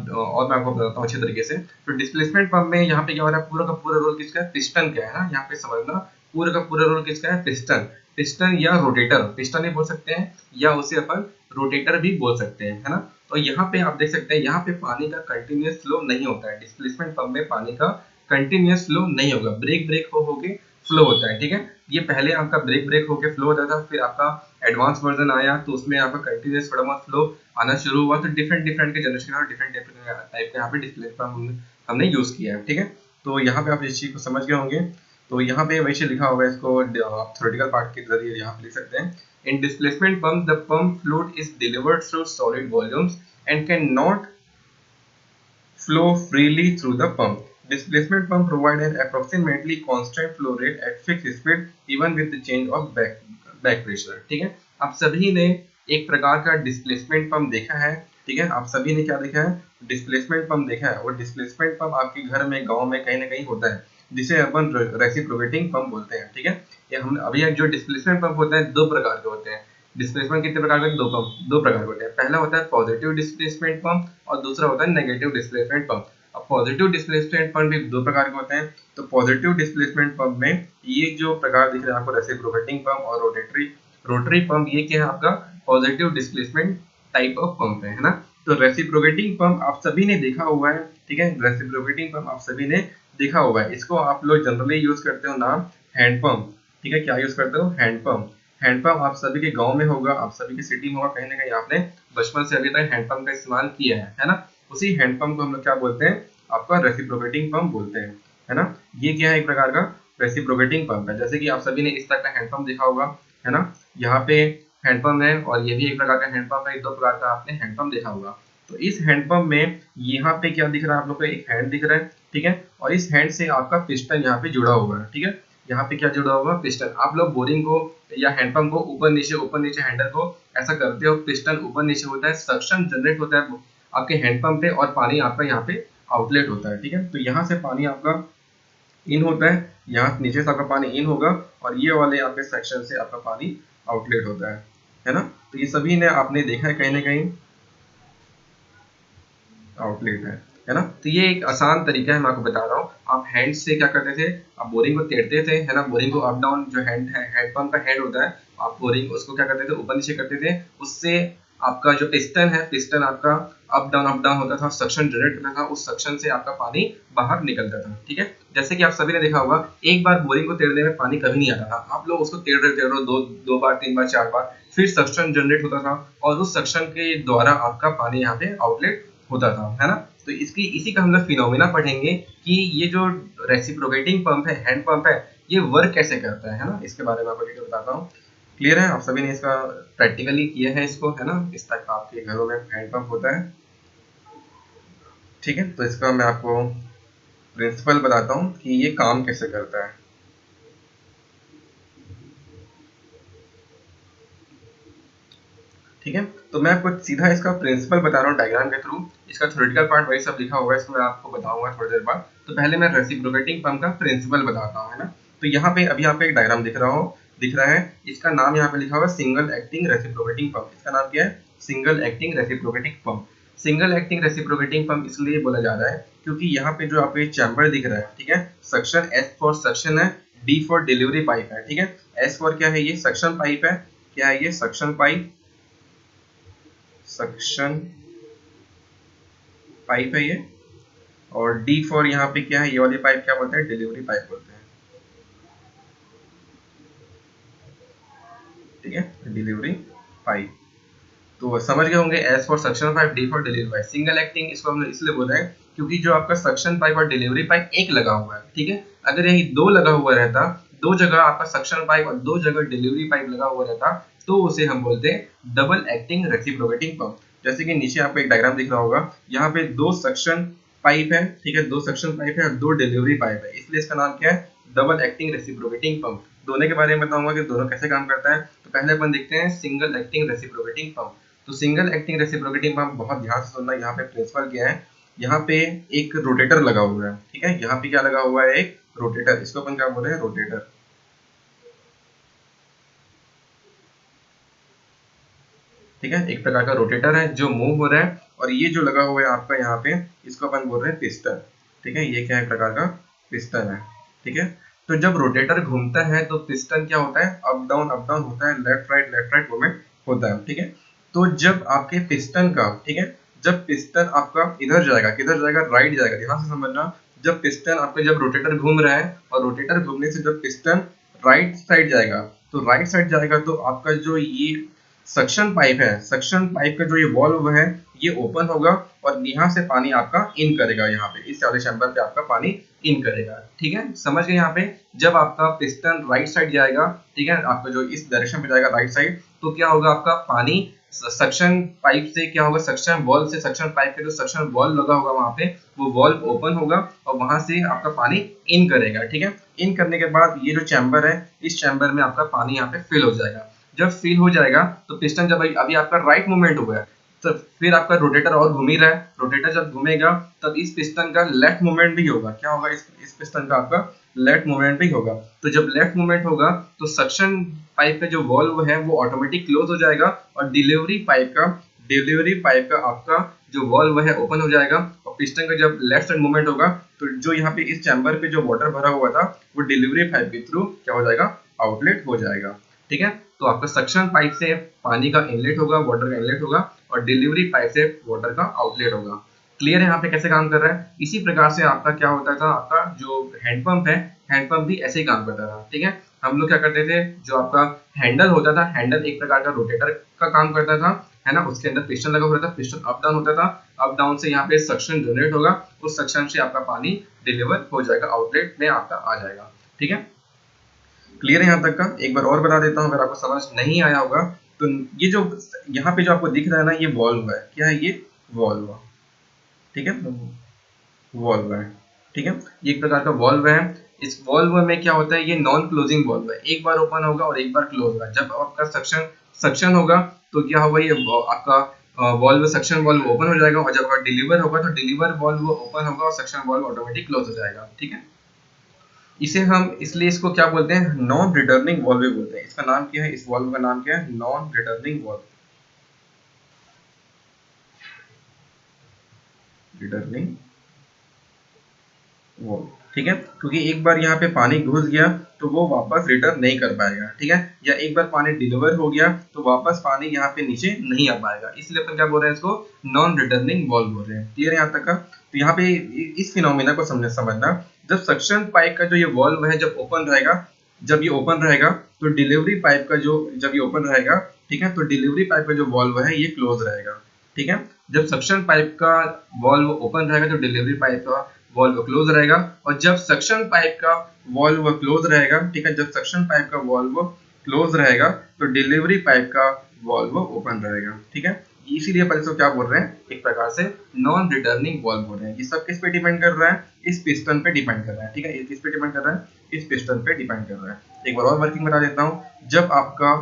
मैं आपको बताता हूँ अच्छे तरीके से। तो डिस्प्लेसमेंट पंप में यहाँ पे क्या हो रहा है, पूरा का पूरा रोल किसका है, पिस्टन का है ना। यहाँ पे समझना, पूरा का पूरा रोल किसका है, पिस्टन पिस्टन या रोटेटर, पिस्टन भी बोल सकते हैं या उसे अपन रोटेटर भी बोल सकते हैं, है ना। तो यहाँ पे आप देख सकते हैं, यहाँ पे पानी का कंटिन्यूअस फ्लो नहीं होता है। डिस्प्लेसमेंट पंप में पानी का कंटिन्यूअस फ्लो नहीं होगा, ब्रेक ब्रेक होके फ्लो होता है, ठीक है। ये पहले आपका ब्रेक ब्रेक होके फ्लो होता था, फिर आपका एडवांस वर्जन आया तो उसमें आपका कंटिन्यूअस थोड़ा बहुत फ्लो आना शुरू हुआ। तो डिफरेंट डिफरेंट के जनरेशन और डिफरेंट टाइप के यहाँ पे डिस्प्ले पंप हमने यूज किया है, ठीक है। तो यहाँ पे आप इस चीज को समझ गए होंगे। तो यहाँ पे वैसे लिखा होगा, इसको थ्योरेटिकल पार्ट के जरिए यहाँ पे लिख सकते हैं। इन displacement pump the pump fluid is delivered through solid volumes and cannot flow freely through the pump. Displacement pump provide an approximately constant flow rate at fixed speed even with the change of back pressure. ठीक है, आप सभी ने एक प्रकार का displacement pump देखा है, ठीक है। आप सभी ने क्या देखा है, डिस्प्लेसमेंट पंप देखा है। और डिस्प्लेसमेंट पंप आपके घर में, गांव में कहीं ना कहीं होता है, जिसे अपन रेसिप्रोकेटिंग पंप बोलते हैं, ठीक है। ये हम अभी जो डिस्प्लेसमेंट पंप होता है दो प्रकार के होते हैं। डिस्प्लेसमेंट कितने प्रकार के, दो प्रकार के होते हैं। पहला होता है पॉजिटिव डिस्प्लेसमेंट पंप और दूसरा होता है नेगेटिव डिस्प्लेसमेंट पंप। अब पॉजिटिव डिस्प्लेसमेंट पंप भी दो प्रकार के होते हैं। तो पॉजिटिव डिस्प्लेसमेंट पंप में ये जो प्रकार दिख रहा है आपको, रेसिप्रोकेटिंग पंप और रोटेटरी रोटरी पंप, ये क्या है आपका positive displacement type of pump है ना। तो रेसिप्रोकेटिंग पंप आप सभी ने देखा हुआ है, ठीक है। रेसिप्रोकेटिंग पंप आप सभी ने देखा हुआ है, इसको आप लोग जनरली यूज करते हो नाम हैंड पंप, ठीक है। क्या यूज करते हो, हैंड पंप। हैंडपंप आप सभी के गांव में होगा, आप सभी की सिटी में होगा, कहीं ना कहीं आपने बचपन से अभी तक हैंडपंप का इस्तेमाल किया है ना। उसी हैंडपंप को हम लोग क्या बोलते हैं, आपका रेसिप्रोकेटिंग पंप बोलते हैं, है ना। ये क्या है, एक प्रकार का रेसिप्रोकेटिंग पंप है। जैसे कि आप सभी ने इस तरह का हैंडपंप देखा होगा, है ना। यहाँ पे हैंडपम्प है और ये भी एक प्रकार का हैंडपम्प है। 2 प्रकार का आपने हैंडपम्प देखा होगा। तो इस हैंडपम्प में यहाँ पे क्या दिख रहा है आप लोग को, एक हैंड दिख रहा है, ठीक है, और इस हैंड से आपका पिस्टन यहाँ पे जुड़ा हुआ है, ठीक है। यहाँ पे क्या जुड़ा हुआ है, पिस्टन। आप लोग बोरिंग को या हैंडपम्प को ऊपर नीचे हैंडल को ऐसा करते हो, पिस्टन ऊपर नीचे होता है, सक्शन जनरेट होता है आपके हैंडपम्प पे और पानी आपका यहाँ पे आउटलेट होता है, ठीक है। तो यहाँ से पानी आपका इन होता है, यहाँ नीचे से आपका पानी इन होगा और ये वाले आपके सेक्शन से आपका पानी आउटलेट होता है ना। तो ये सभी ने आपने देखा है कहीं ना कहीं, आउटलेट है ना। तो ये एक आसान तरीका है, मैं आपको बता रहा हूँ। आप हैंड से क्या करते थे, आप बोरिंग को तेड़ते थे, है ना। बोरिंग को अप डाउन, जो हैंड है, हैंड पंप का हेड होता है, आप बोरिंग उसको क्या करते थे, ऊपर नीचे करते थे। उससे आपका जो पिस्टन है, पिस्टन आपका अप डाउन होता था, सक्शन जनरेट करता था, उस सक्शन से आपका पानी बाहर निकलता था, ठीक है। जैसे कि आप सभी ने देखा होगा, एक बार बोरिंग को तेड़ने में पानी कभी नहीं आता था, आप लोग उसको तेड़ रहे दो बार, 3 बार, 4 बार, फिर सक्शन जनरेट होता था और उस सक्शन के द्वारा आपका पानी यहाँ पे आउटलेट होता था, है ना। तो इसी का हम लोग फिनोमिना पढ़ेंगे कि ये जो रेसिप्रोकेटिंग पंप है, हैंड पंप है, ये वर्क कैसे करता है ना। इसके बारे में आपको डिटेल बताता हूँ। क्लियर है, आप सभी ने इसका प्रैक्टिकली किया है इसको, है ना। इस तक आपके घरों में हैंड पंप होता है, ठीक है। तो इसका मैं आपको प्रिंसिपल बताता हूँ कि ये काम कैसे करता है, ठीक है। तो मैं आपको सीधा इसका प्रिंसिपल बता रहा हूँ डायग्राम के थ्रू। इसका थ्योरेटिकल पार्ट वही सब लिखा हुआ है, इसको मैं आपको बताऊंगा थोड़ी देर बाद। तो पहले मैं रेसिप्रोकेटिंग पंप का प्रिंसिपल बताता हूँ, है ना। तो यहाँ पे अभी आपको एक डायग्राम दिख रहा है। इसका नाम यहाँ पे लिखा हुआ है सिंगल एक्टिंग रेसिप्रोकेटिंग पंप। इसका नाम क्या है, single acting reciprocating pump. Single acting reciprocating pump इसलिए बोला जा रहा है क्योंकि यहाँ पे जो आपको चैम्बर दिख रहा है, ठीक है, सक्शन, एस फॉर सक्शन है, डी फॉर डिलीवरी पाइप है, ठीक है। एस फॉर क्या है, ये सक्शन पाइप है, क्या है ये, सक्शन पाइप, सक्शन पाइप है ये। और डी फॉर यहाँ पे क्या है, ये वाली पाइप क्या बोलते हैं, डिलीवरी पाइप बोलते हैं, ठीक है, डिलीवरी पाइप। तो समझ गए होंगे, S for suction pipe, D for delivery pipe. Single acting इसको हम इसलिए बोल रहे हैं क्योंकि जो आपका सक्शन पाइप और डिलीवरी पाइप एक लगा हुआ है, ठीक है। अगर यही दो लगा हुआ रहता, दो जगह आपका सक्शन पाइप और दो जगह डिलीवरी पाइप लगा हुआ रहता, तो उसे हम बोलते हैं डबल एक्टिंग रेसिप्रोकेटिंग पंप। जैसे कि नीचे आपको एक डायग्राम दिख रहा होगा, यहाँ पे दो सक्शन पाइप है, ठीक है, दो सक्शन पाइप है और दो डिलीवरी पाइप है, इसलिए इसका नाम क्या है, डबल एक्टिंग रेसिप्रोकेटिंग पंप। दोनों के बारे में बताऊंगा कि दोनों कैसे काम करता है। तो पहले अपन देखते हैं सिंगल एक्टिंग रेसिप्रोकेटिंग पंप। तो सिंगल एक्टिंग रेसिप्रोकेटिंग पंप, बहुत ध्यान से सुनना, यहाँ पे प्रिंसिपल क्या है, यहाँ पे एक रोटेटर लगा हुआ है, ठीक है। यहाँ पे क्या लगा हुआ है, एक रोटेटर, इसको अपन क्या बोल रहे हैं, रोटेटर, ठीक है। एक प्रकार का रोटेटर है जो मूव हो रहा है और ये जो लगा हुआ है आपका यहाँ पे, इसको अपन बोल रहे हैं पिस्टन, ठीक है। ये क्या है, एक प्रकार का पिस्टन है, ठीक है। तो जब रोटेटर घूमता है तो पिस्टन क्या होता है, अप डाउन होता है, लेफ्ट राइट मूवमेंट होता है, ठीक है। तो जब आपके पिस्टन का, ठीक है, जब पिस्टन आपका इधर जाएगा, किधर जाएगा, राइट जाएगा, ध्यान से समझना। जब पिस्टन आपका, जब रोटेटर घूम रहा है और रोटेटर घूमने से जब पिस्टन राइट साइड जाएगा, तो राइट साइड जाएगा तो आपका जो ये सक्शन पाइप है, सक्शन पाइप का जो ये वॉल्व है, ये ओपन होगा और यहाँ से पानी आपका इन करेगा, यहाँ पे इस वाले चैम्बर पे आपका पानी इन करेगा, ठीक है। समझ गए, यहाँ पे जब आपका पिस्टन राइट साइड जाएगा, ठीक है, आपका जो इस डायरेक्शन पे जाएगा राइट साइड, तो क्या होगा, आपका पानी सक्शन पाइप से क्या होगा, सक्शन वॉल्व से, सक्शन पाइप के जो सक्शन वॉल्व लगा होगा वहां पे, वो वॉल्व ओपन होगा और वहां से आपका पानी इन करेगा, ठीक है। इन करने के बाद ये जो चैम्बर है, इस चैम्बर में आपका पानी यहाँ पे फिल हो जाएगा। जब फिल हो जाएगा तो पिस्टन, जब अभी आपका राइट मूवमेंट हुआ है, तो फिर आपका रोटेटर और घूम ही रहा है, रोटेटर जब घूमेगा तब इस पिस्टन का लेफ्ट मूवमेंट भी होगा, क्या होगा, इस पिस्टन का आपका लेफ्ट मूवमेंट भी होगा। तो जब लेफ्ट मूवमेंट होगा तो सक्शन पाइप का जो वॉल्व है वो ऑटोमेटिक क्लोज हो जाएगा और डिलीवरी पाइप का आपका जो वॉल्व है ओपन हो जाएगा और पिस्टन का जब लेफ्ट साइड मूवमेंट होगा तो जो यहाँ पे इस चैम्बर पे जो वाटर भरा हुआ था वो डिलीवरी पाइप के थ्रू क्या हो जाएगा, आउटलेट हो जाएगा, ठीक है। तो आपका सक्शन पाइप से पानी का इनलेट होगा, वाटर का इनलेट होगा और डिलीवरी पाइप से वाटर का आउटलेट होगा। क्लियर है यहाँ पे कैसे काम कर रहा है। इसी प्रकार से आपका क्या होता था, आपका जो हैंडपंप है, हैंडपंप भी ऐसे ही काम करता था, ठीक है। हम लोग क्या करते थे, जो आपका हैंडल होता था, हैंडल एक प्रकार का रोटेटर का काम करता था, है ना। उसके अंदर पिस्टन लगा हुआ था, पिस्टन अप डाउन होता था, अप डाउन से यहाँ पे सक्शन जनरेट होगा, उस सक्शन से आपका पानी डिलीवर हो जाएगा, आउटलेट में आपका आ जाएगा, ठीक है। क्लियर है यहाँ तक का। एक बार और बता देता हूँ अगर आपको समझ नहीं आया होगा तो ये जो यहाँ पे जो आपको दिख रहा है ना, ये वॉल्व है। क्या है ये? वॉल्व। ठीक है, वॉल्व है। ठीक है, ये एक प्रकार का वॉल्व है। इस वॉल्व में क्या होता है, ये नॉन क्लोजिंग वॉल्व है, एक बार ओपन होगा और एक बार क्लोज होगा। जब आपका सक्शन सक्शन होगा तो क्या होगा, ये आपका वॉल्व सक्शन वॉल्व ओपन हो जाएगा, और जब आपका डिलीवर होगा तो डिलीवर वॉल्व ओपन होगा और सक्शन वॉल्व ऑटोमेटिक क्लोज हो जाएगा। ठीक है, इसे हम इसलिए इसको क्या बोलते हैं, नॉन रिटर्निंग वॉल्व बोलते हैं। इसका नाम क्या है, इस वॉल्व का नाम क्या है, नॉन रिटर्निंग वॉल्व। रिटर्निंग वो, ठीक है, क्योंकि एक बार यहाँ पे पानी घुस गया तो वो वापस रिटर्न नहीं कर पाएगा। ठीक है, या एक बार पानी डिलीवर हो गया तो वापस पानी यहाँ पे नीचे नहीं आ पाएगा, इसलिए अपन क्या बोल रहे हैं, इसको नॉन रिटर्निंग वॉल्व बोल रहे हैं। क्लियर है यहाँ तक का? तो यहाँ पे इस फिनोमिना को समझना, जब सक्शन पाइप का जो ये वॉल्व है जब ओपन रहेगा, जब ये ओपन रहेगा तो डिलीवरी पाइप का जो, जब ये ओपन रहेगा, ठीक है, तो डिलीवरी पाइप का जो वॉल्व है ये क्लोज रहेगा। ठीक है, जब सक्शन पाइप का वॉल्व ओपन रहेगा तो डिलीवरी पाइप का वॉल्व क्लोज रहेगा, और जब सक्शन पाइप का वॉल्व क्लोज रहेगा, ठीक है, जब सक्शन पाइप का वॉल्व क्लोज रहेगा तो डिलीवरी पाइप का वॉल्व ओपन रहेगा। ठीक है, इसीलिए अपन इसको क्या बोल रहे हैं, एक प्रकार से नॉन रिटर्निंग वॉल्व बोल रहे हैं। ये सब किस पे डिपेंड कर रहा है, इस पिस्टन पे डिपेंड कर रहा है। ठीक है, ये किस पे डिपेंड कर रहा है, इस पिस्टन पे डिपेंड कर रहा है। एक बार और वर्किंग बता देता हूँ। जब आपका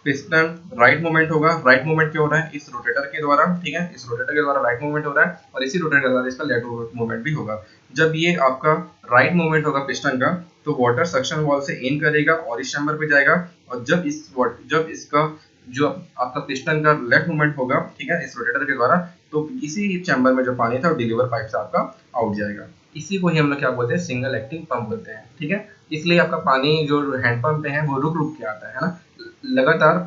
पिस्टन राइट मूवमेंट होगा, राइट मूवमेंट क्या हो रहा है, इस रोटेटर के द्वारा। ठीक है, इस रोटेटर के द्वारा राइट मूवमेंट हो रहा है, और इसी रोटेटर के द्वारा इसका लेफ्ट मूवमेंट भी होगा। जब ये आपका राइट मूवमेंट होगा पिस्टन का, तो वाटर सक्शन वॉल से इन करेगा और इस चैम्बर पे जाएगा, और जब इसका जो आपका पिस्टन का लेफ्ट मूवमेंट होगा, ठीक है, इस रोटेटर के द्वारा, तो इसी चैम्बर में जो पानी था वो डिलीवर पाइप से आपका आउट जाएगा। इसी को ही हम लोग क्या बोलते हैं, सिंगल एक्टिंग पंप बोलते हैं। ठीक है, इसलिए आपका पानी जो हैंड पंप पे है वो रुक रुक के आता है ना, लगातार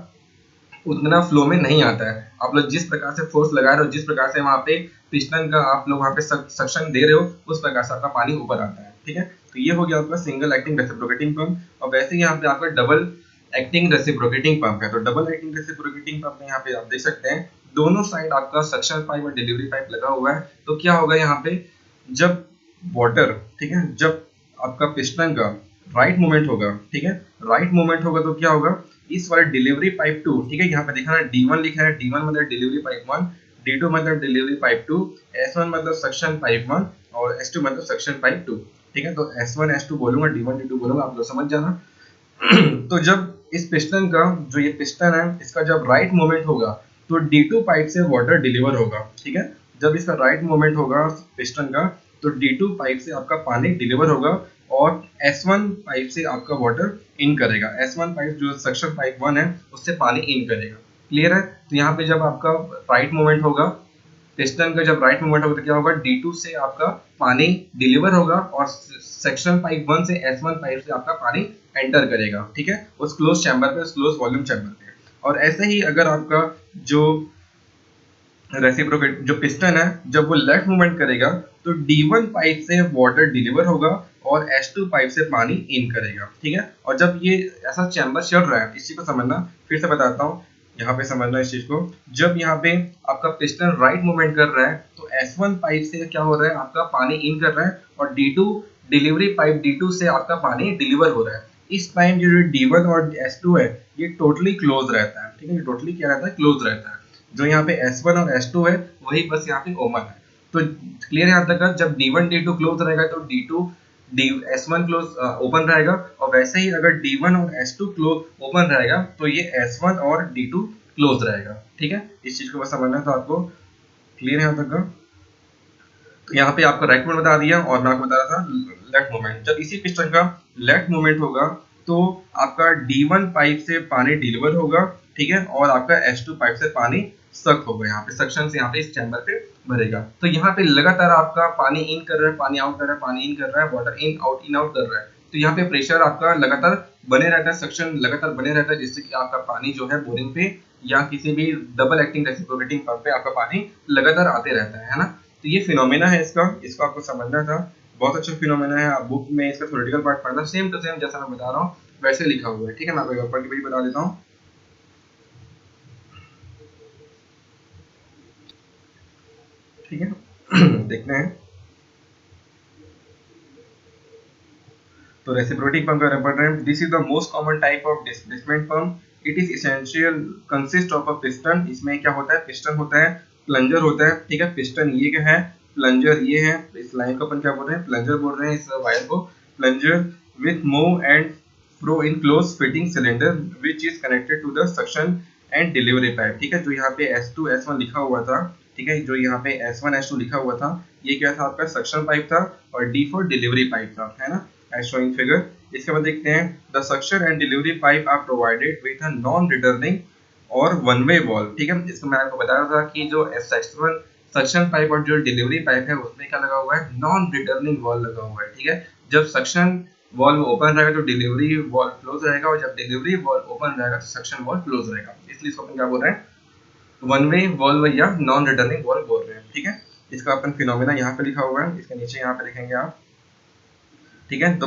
उतना फ्लो में नहीं आता है। आप लोग जिस प्रकार से फोर्स लगा रहे हो, जिस प्रकार से वहाँ पे पिस्टन का आप लोग वहाँ पे सक्शन दे रहे हो, उस प्रकार से आपका पानी ऊपर आता है। ठीक है, तो ये हो गया आपका सिंगल एक्टिंग रेसिप्रोकेटिंग पंप। और वैसे ही यहाँ पे आपका डबल एक्टिंग रेसिप्रोकेटिंग पंप है। तो डबल एक्टिंग रेसिप्रोकेटिंग पंप में यहाँ पे आप देख सकते हैं, दोनों साइड आपका सक्शन पाइप और डिलीवरी पाइप लगा हुआ है। तो क्या होगा यहाँ पे, जब वाटर, ठीक है, जब आपका पिस्टन का राइट मूवमेंट होगा, ठीक है, राइट मूवमेंट होगा तो क्या होगा, इस वाले डिलीवरी पाइप 2, ठीक है, यहाँ पे देखा ना D1 लिखा है, D1 मतलब डिलीवरी पाइप 1, D2 मतलब डिलीवरी पाइप 2, S1 मतलब सक्शन पाइप 1, और S2 मतलब सक्शन पाइप 2। ठीक है, तो S1 S2 बोलूंगा, D1 D2 बोलूंगा, आप लोग समझ जाना। तो जब इस पिस्टन का, जो ये पिस्टन है, इसका जब राइट मूवमेंट होगा तो D2 पाइप से वाटर डिलीवर होगा। ठीक है, जब इसका राइट मूवमेंट होगा पिस्टन का, तो D2 पाइप से आपका पानी डिलीवर होगा, और S1 पाइप से आपका वाटर इन करेगा। S1 पाइप जो सक्शन पाइप 1 है, उससे पानी इन करेगा। क्लियर है? तो यहाँ पे जब आपका राइट मूवमेंट होगा, पिस्टन का जब राइट मूवमेंट होगा तो क्या होगा, D2 से आपका पानी डिलीवर होगा, और सेक्शन पाइप 1 से S1 पाइप से आपका पानी एंटर करेगा। ठीक है, उस क्लोज चैम्बर पे, उस क्लोज वॉल्यूम चैम्बर पे। और ऐसे ही अगर आपका जो रेसिप्रोकेट जो पिस्टन है, जब वो लेफ्ट मूवमेंट करेगा तो D1 पाइप से वाटर डिलीवर होगा और S2 पाइप से पानी इन करेगा। ठीक है, और जब ये ऐसा चैम्बर चल रहा है, इस चीज को समझना, फिर से बताता हूँ, यहाँ पे समझना इस चीज को। जब यहाँ पे आपका पिस्टन राइट मूवमेंट कर रहा है तो S1 पाइप से क्या हो रहा है, आपका पानी इन कर रहा है, और D2 डिलीवरी पाइप D2 से आपका पानी डिलीवर हो रहा है। इस टाइम जो D1 और S2 है, ये टोटली क्लोज रहता है। ठीक है, ये टोटली क्या रहता है, क्लोज रहता है। जो यहाँ पे S1 और S2 है, वही बस यहाँ पे ओपन है। तो क्लियर यहाँ तक का, जब D1 D2 क्लोज रहेगा तो S1 क्लोज ओपन रहेगा, और वैसे ही अगर D1 और S2 क्लोज ओपन रहेगा तो ये S1 और D2 क्लोज रहेगा। ठीक है, इस चीज को बस समझना था आपको। क्लियर यहाँ तक का? तो यहाँ पे आपका राइट मूवमेंट बता दिया, और मैं आपको बता रहा था लेफ्ट मूवमेंट। जब इसी पिस्टन का लेफ्ट मूवमेंट होगा तो आपका D1 पाइप से पानी डिलीवर होगा, ठीक है, और आपका S2 पाइप से पानी सक होगा, यहाँ पे सक्शन से यहाँ पे इस चैम्बर पे भरेगा। तो यहाँ पे लगातार आपका पानी इन कर रहा है, पानी आउट कर रहा है, पानी इन कर रहा है, वाटर इन आउट कर रहा है। तो यहाँ पे प्रेशर आपका लगातार बने रहता है, सक्शन लगातार बने रहता है, जिससे कि आपका पानी जो है बोरिंग पे या किसी भी डबल एक्टिंग रेसिप्रोकेटिंग पंप पे आपका पानी लगातार आते रहता है ना। तो ये फिनोमेना है इसका, इसको आपको समझना था। बहुत अच्छा फिनोमेना है, आप बुक में इसका थ्योरेटिकल पार्ट पढ़ना, सेम टू सेम जैसा मैं बता रहा हूँ वैसे लिखा हुआ है। ठीक है, मैं आपको पढ़ के भी बता देता हूँ। ठीक है, देखते हैं। तो रेसिप्रोकेटिंग पंप का पढ़ रहे हैं। This is the most common type of displacement pump it is essential consist of a piston. इसमें क्या होता है, पिस्टन होता है, प्लंजर होता है, ठीक है। पिस्टन ये क्या है, प्लंजर ये है। इस लाइन को अपन क्या बोल रहे हैं, प्लंजर बोल रहे हैं इस वायर को, plunger with move and fro in close fitting cylinder which is connected to the suction and delivery pipe, ठीक है। जो यहाँ पे S2 S1 लिखा हुआ था, ठीक है, जो यहाँ पे S1 S2 लिखा हुआ था, ये क्या था, आपका सक्शन पाइप था, और D फॉर डिलीवरी पाइप था, है ना, एज शोइंग फिगर। इसके बाद देखते हैं, the suction and delivery pipe are provided with a non returning और वन वे वॉल्व, ठीक है। इसको मैं आपको बता रहा था कि जो S1 सक्शन पाइप और जो डिलीवरी पाइप है उसमें क्या लगा हुआ है, नॉन रिटर्निंग वॉल्व लगा हुआ है, ठीक है। जब सक्शन वॉल्व ओपन रहेगा तो डिलीवरी वॉल्व क्लोज रहेगा, और जब डिलीवरी वॉल्व ओपन रहेगा तो सक्शन वॉल्व क्लोज रहेगा। इसलिए इसको अपन क्या बोल रहे हैं, वन वे वॉल्व या नॉन रिटर्निंग वॉल्व बोल रहे हैं, ठीक है। इसका अपन फिनोमेना यहाँ पे लिखा हुआ है, इसके नीचे यहाँ पे लिखेंगे आप, ठीक है। तो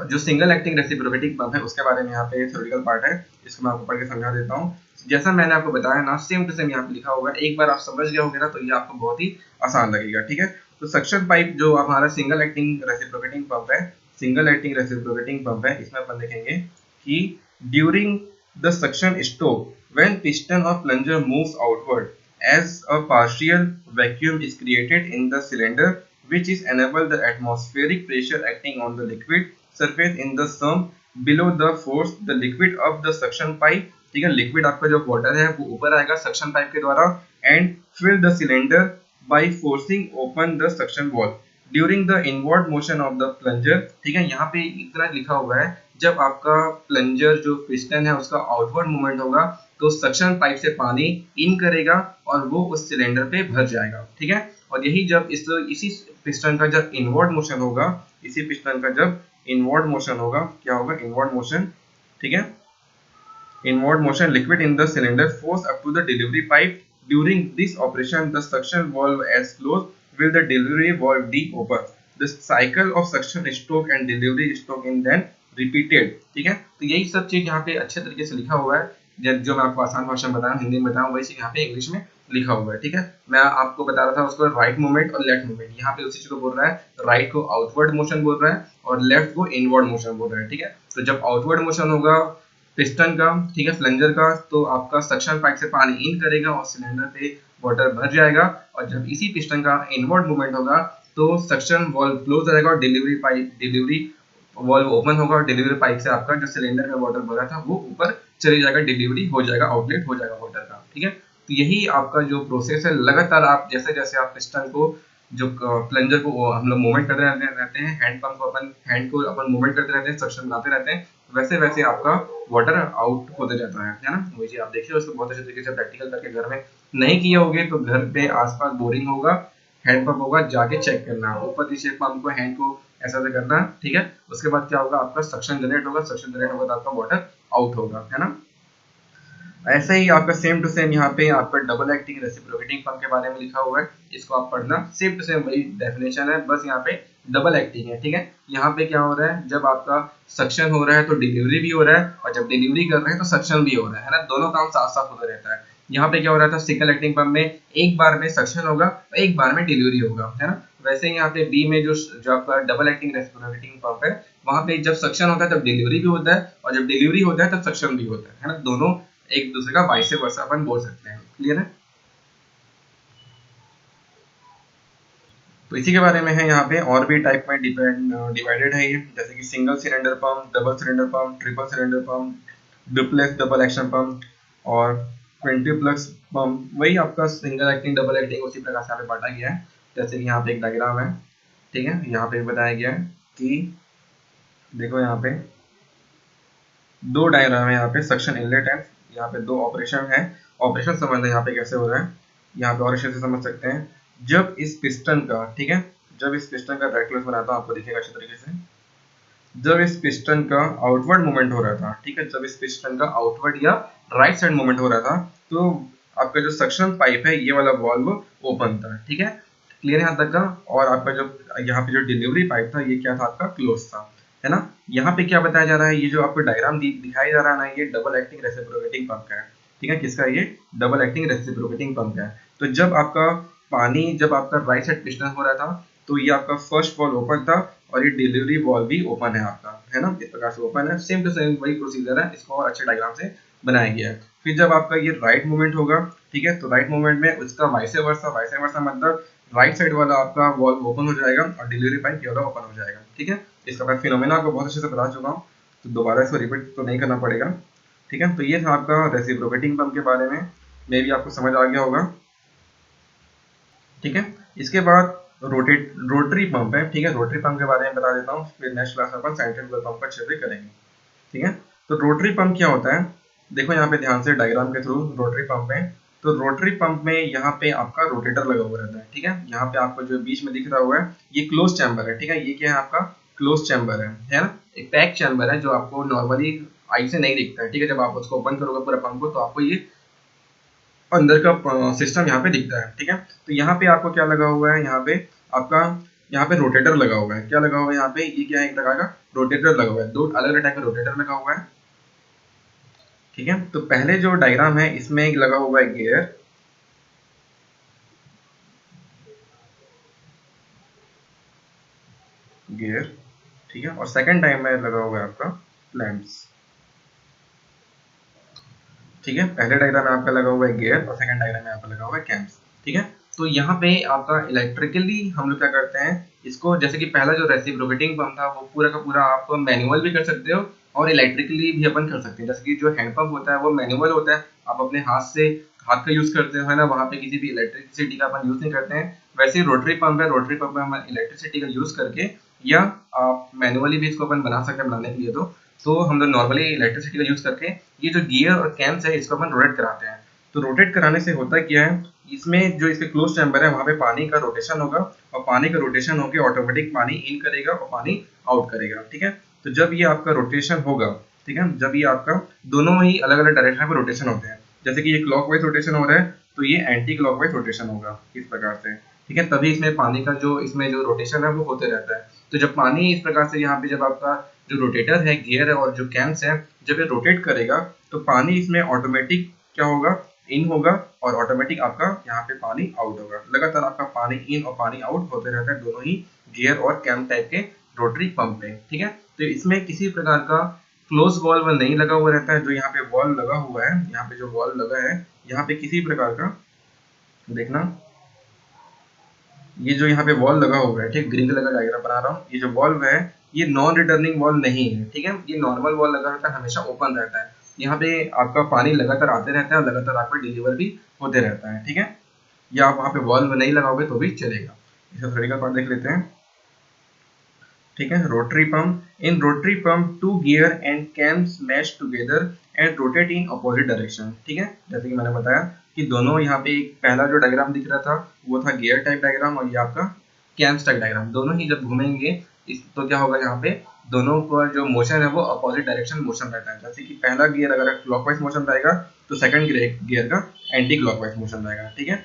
जो सिंगल एक्टिंग रेसिप्रोकेटिंग पंप है उसके बारे में यहाँ पे थ्योरेटिकल पार्ट है, इसको मैं आपको पढ़ के समझा देता हूँ। जैसा मैंने आपको बताया ना, सेम टू सेम यहाँ पे लिखा हुआ है, एक बार आप समझ गए होंगे ना तो ये आपको बहुत ही आसान लगेगा, ठीक है। तो सक्शन पाइप जो हमारा सिंगल एक्टिंग रेसिप्रोकेटिंग पंप है, सिंगल एक्टिंग रेसिप्रोकेटिंग पंप है, इसमें अपन देखेंगे कि during the suction stroke when piston और plunger moves outward as a partial vacuum is created in the cylinder which is enable the atmospheric pressure acting on the liquid surface in the sum below the force the liquid of the suction pipe, ठीक है। Liquid आपका जो water है वो ऊपर आएगा suction pipe के द्वारा and fill the cylinder by forcing open the suction valve during the inward motion of the plunger, ठीक है। यहाँ पे इतना लिखा हुआ है, जब आपका प्लंजर जो पिस्टन है उसका आउटवर्ड मूवमेंट होगा तो सक्शन पाइप से पानी इन करेगा और वो उस सिलेंडर पे भर जाएगा, ठीक है। और यही जब इसी पिस्टन का जब इनवर्ड मोशन होगा, इसी पिस्टन का जब इनवर्ड मोशन होगा, क्या होगा, इनवर्ड मोशन, ठीक है। Inward motion liquid in the cylinder force up to the delivery pipe. During this operation, the suction valve is closed with the delivery valve D open. The cycle of suction stroke and delivery stroke in then repeated, ठीक है। तो यही सब चीज यहाँ पे अच्छे तरीके से लिखा हुआ है, जो मैं आपको आसान भाषा में बताऊँ, हिंदी में बताऊँ, वही चीज यहाँ पे इंग्लिश में लिखा हुआ है, ठीक है। मैं आपको बता रहा था उसको राइट मूवमेंट और लेफ्ट मूवमेंट, यहाँ पे उसी चीज को बोल रहा है, राइट को आउटवर्ड मोशन बोल रहा है और लेफ्ट को इनवर्ड मोशन बोल रहा है, ठीक है। तो जब आउटवर्ड मोशन होगा पिस्टन का, ठीक है, प्लंजर का, तो आपका सक्शन पाइप से पानी इन करेगा और सिलेंडर पे वाटर भर जाएगा, और जब इसी पिस्टन का इनवर्ड मूवमेंट होगा तो सक्शन वॉल्व क्लोज रहेगा और डिलीवरी वॉल्व ओपन होगा, और डिलीवरी पाइप से आपका जो सिलेंडर में वाटर भरा था वो ऊपर चली जाएगा, डिलीवरी हो जाएगा, आउटलेट हो जाएगा वाटर का, ठीक है। तो यही आपका जो प्रोसेस है, लगातार आप जैसे जैसे आप पिस्टन को जो प्लंजर को हम लोग मूवमेंट करते रहते हैं, हैंड पंप को अपन हैंड को अपन मूवमेंट करते रहते हैं, सक्शन बनाते रहते हैं, वैसे वैसे आपका वाटर आउट होते जाता है ना। वही चीज आप देखिए, उसको बहुत अच्छे तरीके से प्रैक्टिकल करके घर में नहीं किए होगे तो घर पे आसपास बोरिंग होगा, हैंड पंप होगा, जाके चेक करना, ऊपर नीचे पंप को हैंड को ऐसा से करना, ठीक है। उसके बाद क्या होगा, आपका सक्शन जनरेट होगा, सक्शन जनरेट होगा तो आपका वाटर आउट होगा, है ना। ऐसे ही आपका सेम टू सेम यहाँ पे आपका डबल एक्टिंग रेसिप्रोकेटिंग पंप के बारे में लिखा हुआ है, इसको आप पढ़ना, सेम टू सेम वही डेफिनेशन है, बस यहाँ पे डबल एक्टिंग है, ठीक है। यहाँ पे क्या हो रहा है, जब आपका सक्शन हो रहा है तो डिलीवरी भी हो रहा है, और जब डिलीवरी कर रहे हैं तो सक्शन भी हो रहा है ना, दोनों काम साथ साथ होता रहता है। यहाँ पे क्या हो रहा था, सिंगल एक्टिंग पंप में एक बार में सक्शन होगा, एक बार में डिलीवरी होगा, है ना। वैसे यहाँ पे बी में जो आपका डबल एक्टिंग रेसिप्रोकेटिंग पंप है, वहां पे जब सक्शन होता है तब डिलीवरी भी होता है, और जब डिलीवरी होता है तब सक्शन भी होता है ना, दोनों एक दूसरे का वाइस वर्सा अपन बोल सकते हैं, क्लियर है। तो इसी के बारे में है यहाँ पे, और भी टाइप में डिवाइडेड है ये, जैसे कि single cylinder pump, double cylinder pump, triple cylinder pump, duplex double action pump और 20 प्लस पंप। वही आपका सिंगल एक्टिंग डबल एक्टिंग उसी प्रकार से यहाँ पे बांटा गया है, जैसे कि यहाँ पे एक डायग्राम है, ठीक है। यहाँ पे बताया गया है कि देखो यहाँ पे दो डायग्राम है, यहाँ पे सक्शन इनलेट है, यहाँ पे दो ऑपरेशन है, ऑपरेशन समझना यहाँ पे कैसे हो रहा है, यहाँ पे और अच्छे से समझ सकते हैं। जब इस पिस्टन का, ठीक है, जब इस पिस्टन का रेक्टलेस बनाता हूँ, आपको दिखेगा अच्छे तरीके से, जब इस पिस्टन का आउटवर्ड मूवमेंट हो रहा था, ठीक है, जब इस पिस्टन का आउटवर्ड या राइट साइड मूवमेंट हो रहा था, तो आपका जो सक्शन पाइप है ये वाला वाल्व ओपन था, ठीक है, क्लियर यहाँ तक का। और आपका जो यहाँ पे जो डिलीवरी पाइप था ये क्या था, आपका क्लोज था, है ना। यहाँ पे क्या बताया जा रहा है, ये जो आपको डायग्राम दिखाया जा रहा है ना, ये डबल एक्टिंग रेसिप्रोकेटिंग पंप का है, ठीक है। किसका, ये डबल एक्टिंग रेसिप्रोकेटिंग पंप का है। तो जब आपका पानी, जब आपका राइट साइड पिस्टन हो रहा था तो ये आपका फर्स्ट वॉल्व ओपन था, और ये डिलीवरी वॉल्व भी ओपन है आपका, है ना, इस प्रकार से ओपन है, सेम टू सेम वही प्रोसीजर है, इसको और अच्छे डायग्राम से बनाया गया है। फिर जब आपका ये राइट मूवमेंट होगा, ठीक है, तो राइट मूवमेंट में उसका वाइस वर्सा मतलब राइट साइड वाला आपका वॉल्व ओपन हो जाएगा और डिलीवरी पाइप ये वाला ओपन हो जाएगा, ठीक है। इसका मैं फिनोमेना आपको बहुत अच्छे से बता चुका हूँ, तो दोबारा इसको रिपीट तो नहीं करना पड़ेगा, ठीक है। तो ये था आपका रेसिप्रोकेटिंग पंप के बारे में, मे भी आपको समझ आ गया होगा, ठीक है। इसके बाद रोटरी पंप है, ठीक है। रोटरी पंप के बारे में बता देता हूँ, फिर नेक्स्ट क्लास में अपन सेंट्रिफ्यूगल पंप का अच्छे से करेंगे, ठीक है। तो रोटरी पंप क्या होता है, देखो यहाँ पे ध्यान से डायग्राम के थ्रू रोटरी पंप में, तो रोटरी पंप में यहाँ पे आपका रोटेटर लगा हुआ रहता है, ठीक है। यहाँ पे आपको जो बीच में दिख रहा हुआ है ये क्लोज चैम्बर है, ठीक है। ये क्या है आपका क्लोज चैम्बर है ना, एक पैक चैम्बर है जो आपको नॉर्मली आई से नहीं दिखता है, ठीक है। जब आप उसको ओपन करोगे पूरा पंप को तो आपको ये अंदर का सिस्टम यहाँ पे दिखता है, ठीक है। तो यहाँ पे आपको क्या लगा हुआ है, यहाँ पे आपका यहाँ पे रोटेटर लगा हुआ है, क्या लगा हुआ है यहाँ पे, ये क्या है, एक प्रकार का रोटेटर लगा हुआ है, दो अलग अलग टाइप का रोटेटर लगा हुआ है, ठीक है। तो पहले जो डायग्राम है इसमें एक लगा हुआ है गियर, ठीक है, और सेकंड टाइम में लगा हुआ है आपका लैंप्स, ठीक है। पहले डायग्राम में आपका लगा हुआ है गियर और सेकंड डायग्राम में आपका लगा हुआ है कैम्स, ठीक है। तो यहाँ पे आपका इलेक्ट्रिकली हम लोग क्या करते हैं इसको, जैसे कि पहला जो रेसिप्रोकेटिंग पंप था वो पूरा का पूरा आप मैनुअल भी कर सकते हो और इलेक्ट्रिकली भी अपन कर सकते हैं। जैसे कि जो हैंड पंप होता है वो मैनुअल होता है, आप अपने हाथ का यूज करते हो, है ना, वहाँ पे किसी भी इलेक्ट्रिसिटी का अपन यूज नहीं करते हैं। वैसे ही रोटरी पंप है, रोटरी पंप में हम इलेक्ट्रिसिटी का यूज करके या आप मैनुअली भी इसको अपन बना सकते हैं बनाने के लिए, तो हम लोग नॉर्मली इलेक्ट्रिसिटी का यूज करके ये जो गियर और कैम्स है इसको अपन रोटेट कराते हैं। तो रोटेट कराने से होता क्या है, इसमें जो इसके क्लोज चैम्बर है वहां पे पानी का रोटेशन होगा और पानी का रोटेशन होकर ऑटोमेटिक पानी इन करेगा और पानी आउट करेगा, ठीक है। तो जब ये आपका रोटेशन होगा, ठीक है, जब ये आपका दोनों ही अलग अलग डायरेक्शन में रोटेशन होते हैं, जैसे कि ये क्लॉकवाइज रोटेशन हो रहा है तो ये एंटी क्लॉकवाइज रोटेशन होगा इस प्रकार से, ठीक है। तभी इसमें पानी का जो इसमें जो रोटेशन है वो होते रहता है। तो जब पानी इस प्रकार से यहाँ पे जब आपका जो रोटेटर है, गियर है और जो कैम्स है, जब ये रोटेट करेगा तो पानी इसमें ऑटोमेटिक क्या होगा, इन होगा और ऑटोमेटिक आपका यहाँ पे पानी आउट होगा। लगातार आपका पानी इन और पानी आउट होते रहता है दोनों ही गियर और कैम टाइप के रोटरी पंप में, ठीक है। तो इसमें किसी प्रकार का क्लोज वॉल्व नहीं लगा हुआ रहता है। जो यहाँ पे वॉल्व लगा हुआ है, यहाँ पे जो वॉल्व लगा है यहाँ पे किसी प्रकार का, देखना ये जो यहाँ पे वॉल लगा हुआ है, ठीक, ग्रीन कलर का डायग्राम बना रहा हूँ, ये जो वॉल्व है ये नॉन रिटर्निंग वॉल्व नहीं है, ठीक है। ये नॉर्मल वॉल्व लगा रहता है, हमेशा ओपन रहता है। यहाँ पे आपका पानी लगातार आते रहता है और लगातार आपका डिलीवर भी होते रहता है, ठीक है। या आप वहाँ पे वॉल्व नहीं लगाओगे तो भी चलेगा। इसका थ्योरेटिकल पार्ट देख लेते हैं, ठीक है। Rotary pump, in rotary pump two gear and cams mesh together and rotate in opposite direction, ठीक है। जैसे कि मैंने बताया कि दोनों यहाँ पे एक पहला जो डायग्राम दिख रहा था वो था गियर टाइप डायग्राम और ये आपका कैम्स टाइप डायग्राम, दोनों ही जब घूमेंगे इस तो क्या होगा, यहाँ पे दोनों का जो मोशन है वो अपोजिट डायरेक्शन मोशन रहता है। जैसे कि पहला गियर अगर क्लॉकवाइज मोशन रहेगा तो सेकंड गियर का एंटी क्लॉकवाइज मोशन रहेगा, ठीक है।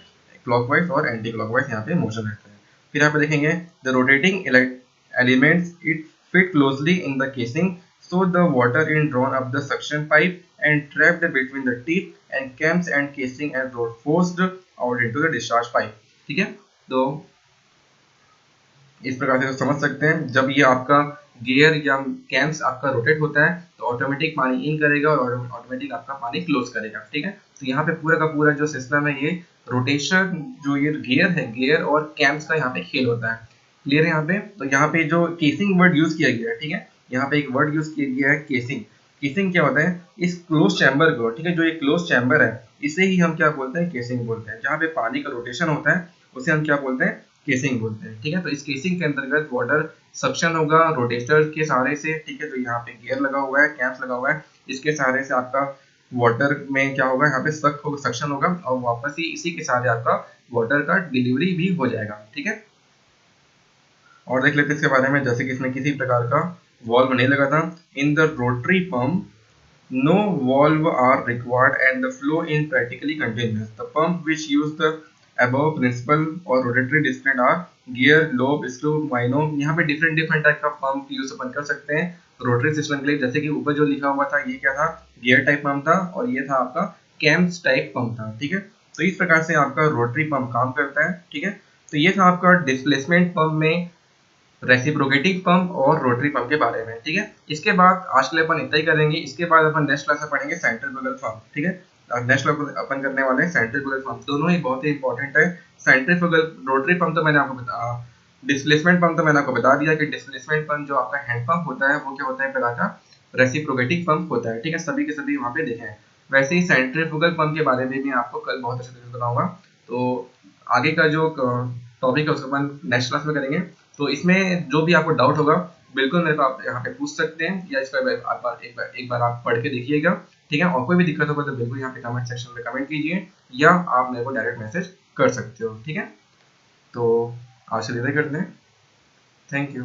क्लॉकवाइज और एंटी क्लॉकवाइज यहाँ पे मोशन रहता है। फिर यहाँ पे देखेंगे the rotating elements it fit closely in the casing, so the water is drawn up the suction pipe and trapped between the teeth and cams and casing and forced out into the discharge pipe, ठीक है। तो इस प्रकार से समझ सकते हैं, जब ये आपका गियर या कैम्स आपका रोटेट होता है तो ऑटोमेटिक पानी इन करेगा और ऑटोमेटिक आपका पानी क्लोज करेगा, ठीक है। तो यहाँ पे पूरा का पूरा जो सिस्टम है ये रोटेशन, जो ये गियर है, गियर और कैम्स का यहाँ पे खेल होता है। क्लियर है यहाँ पे। तो यहाँ पे जो केसिंग वर्ड यूज किया गया है, ठीक है, यहाँ पे एक वर्ड यूज किया गया है केसिंग। केसिंग क्या होता है, इस क्लोज चैम्बर को, ठीक है, जो ये क्लोज चैम्बर है इसे ही हम क्या बोलते हैं, केसिंग बोलते हैं। जहाँ पे पानी का रोटेशन होता है उसे हम क्या बोलते हैं, केसिंग बोलते हैं, ठीक है। तो इस केसिंग के अंतर्गत वाटर सक्शन होगा रोटेटर के सहारे से, ठीक है। जो यहाँ पे गियर लगा हुआ है, कैम्स लगा हुआ है, इसके सहारे से आपका वाटर में क्या होगा, यहाँ पे सक्शन होगा और वापस ही इसी के सहारे आपका वाटर का डिलीवरी भी हो जाएगा, ठीक है। और देख लेते हैं इसके बारे में, जैसे कि इसमें किसी प्रकार का वॉल्व नहीं लगा था। In the rotary pump no valve are required and the flow in practically continuous. The pump which use the above principle or rotatory discipline are gear, lobe, screw, माइनो। यहाँ पे डिफरेंट डिफरेंट टाइप का pump use अपन कर सकते हैं rotary system के लिए। जैसे कि ऊपर जो लिखा हुआ था ये क्या था, गियर टाइप पंप था और ये था आपका कैम्स टाइप पंप था, ठीक है। तो इस प्रकार से आपका रोटरी पंप काम करता है, ठीक है। तो ये था आपका डिस्प्लेसमेंट पंप में रेसिप्रोकेटिंग पंप और रोटरी पंप के बारे में, ठीक है। इसके बाद आज के लिए अपन इतना ही करेंगे। इसके बाद अपन नेक्स्ट क्लास में पढ़ेंगे सेंट्रीफ्यूगल पंप, ठीक है। और नेक्स्ट अपन करने वाले हैं सेंट्रीफ्यूगल पंप। दोनों ही बहुत ही इंपॉर्टेंट है। सेंट्रीफ्यूगल रोटरी पंप तो मैंने आपको डिस्प्लेसमेंट पंप तो मैंने आपको बता दिया कि डिस्प्लेसमेंट पंप जो आपका हैंड पंप होता है वो क्या होता है, प्रकार का रेसिप्रोकेटिंग पंप होता है, ठीक है। सभी के सभी वहाँ पे देखे हैं। वैसे ही सेंट्रीफ्यूगल पंप के बारे में भी आपको कल बहुत अच्छे से बताऊंगा। तो आगे का जो टॉपिक है उसको अपन नेक्स्ट क्लास में करेंगे। तो इसमें जो भी आपको डाउट होगा बिल्कुल मेरे को आप यहाँ पे पूछ सकते हैं, या इसका एक बार आप पढ़ के देखिएगा, ठीक है। और कोई भी दिक्कत होगा तो बिल्कुल यहाँ पे कमेंट सेक्शन में कमेंट कीजिए, या आप मेरे को डायरेक्ट मैसेज कर सकते हो, ठीक है। तो आज से इधर करते हैं। Thank you.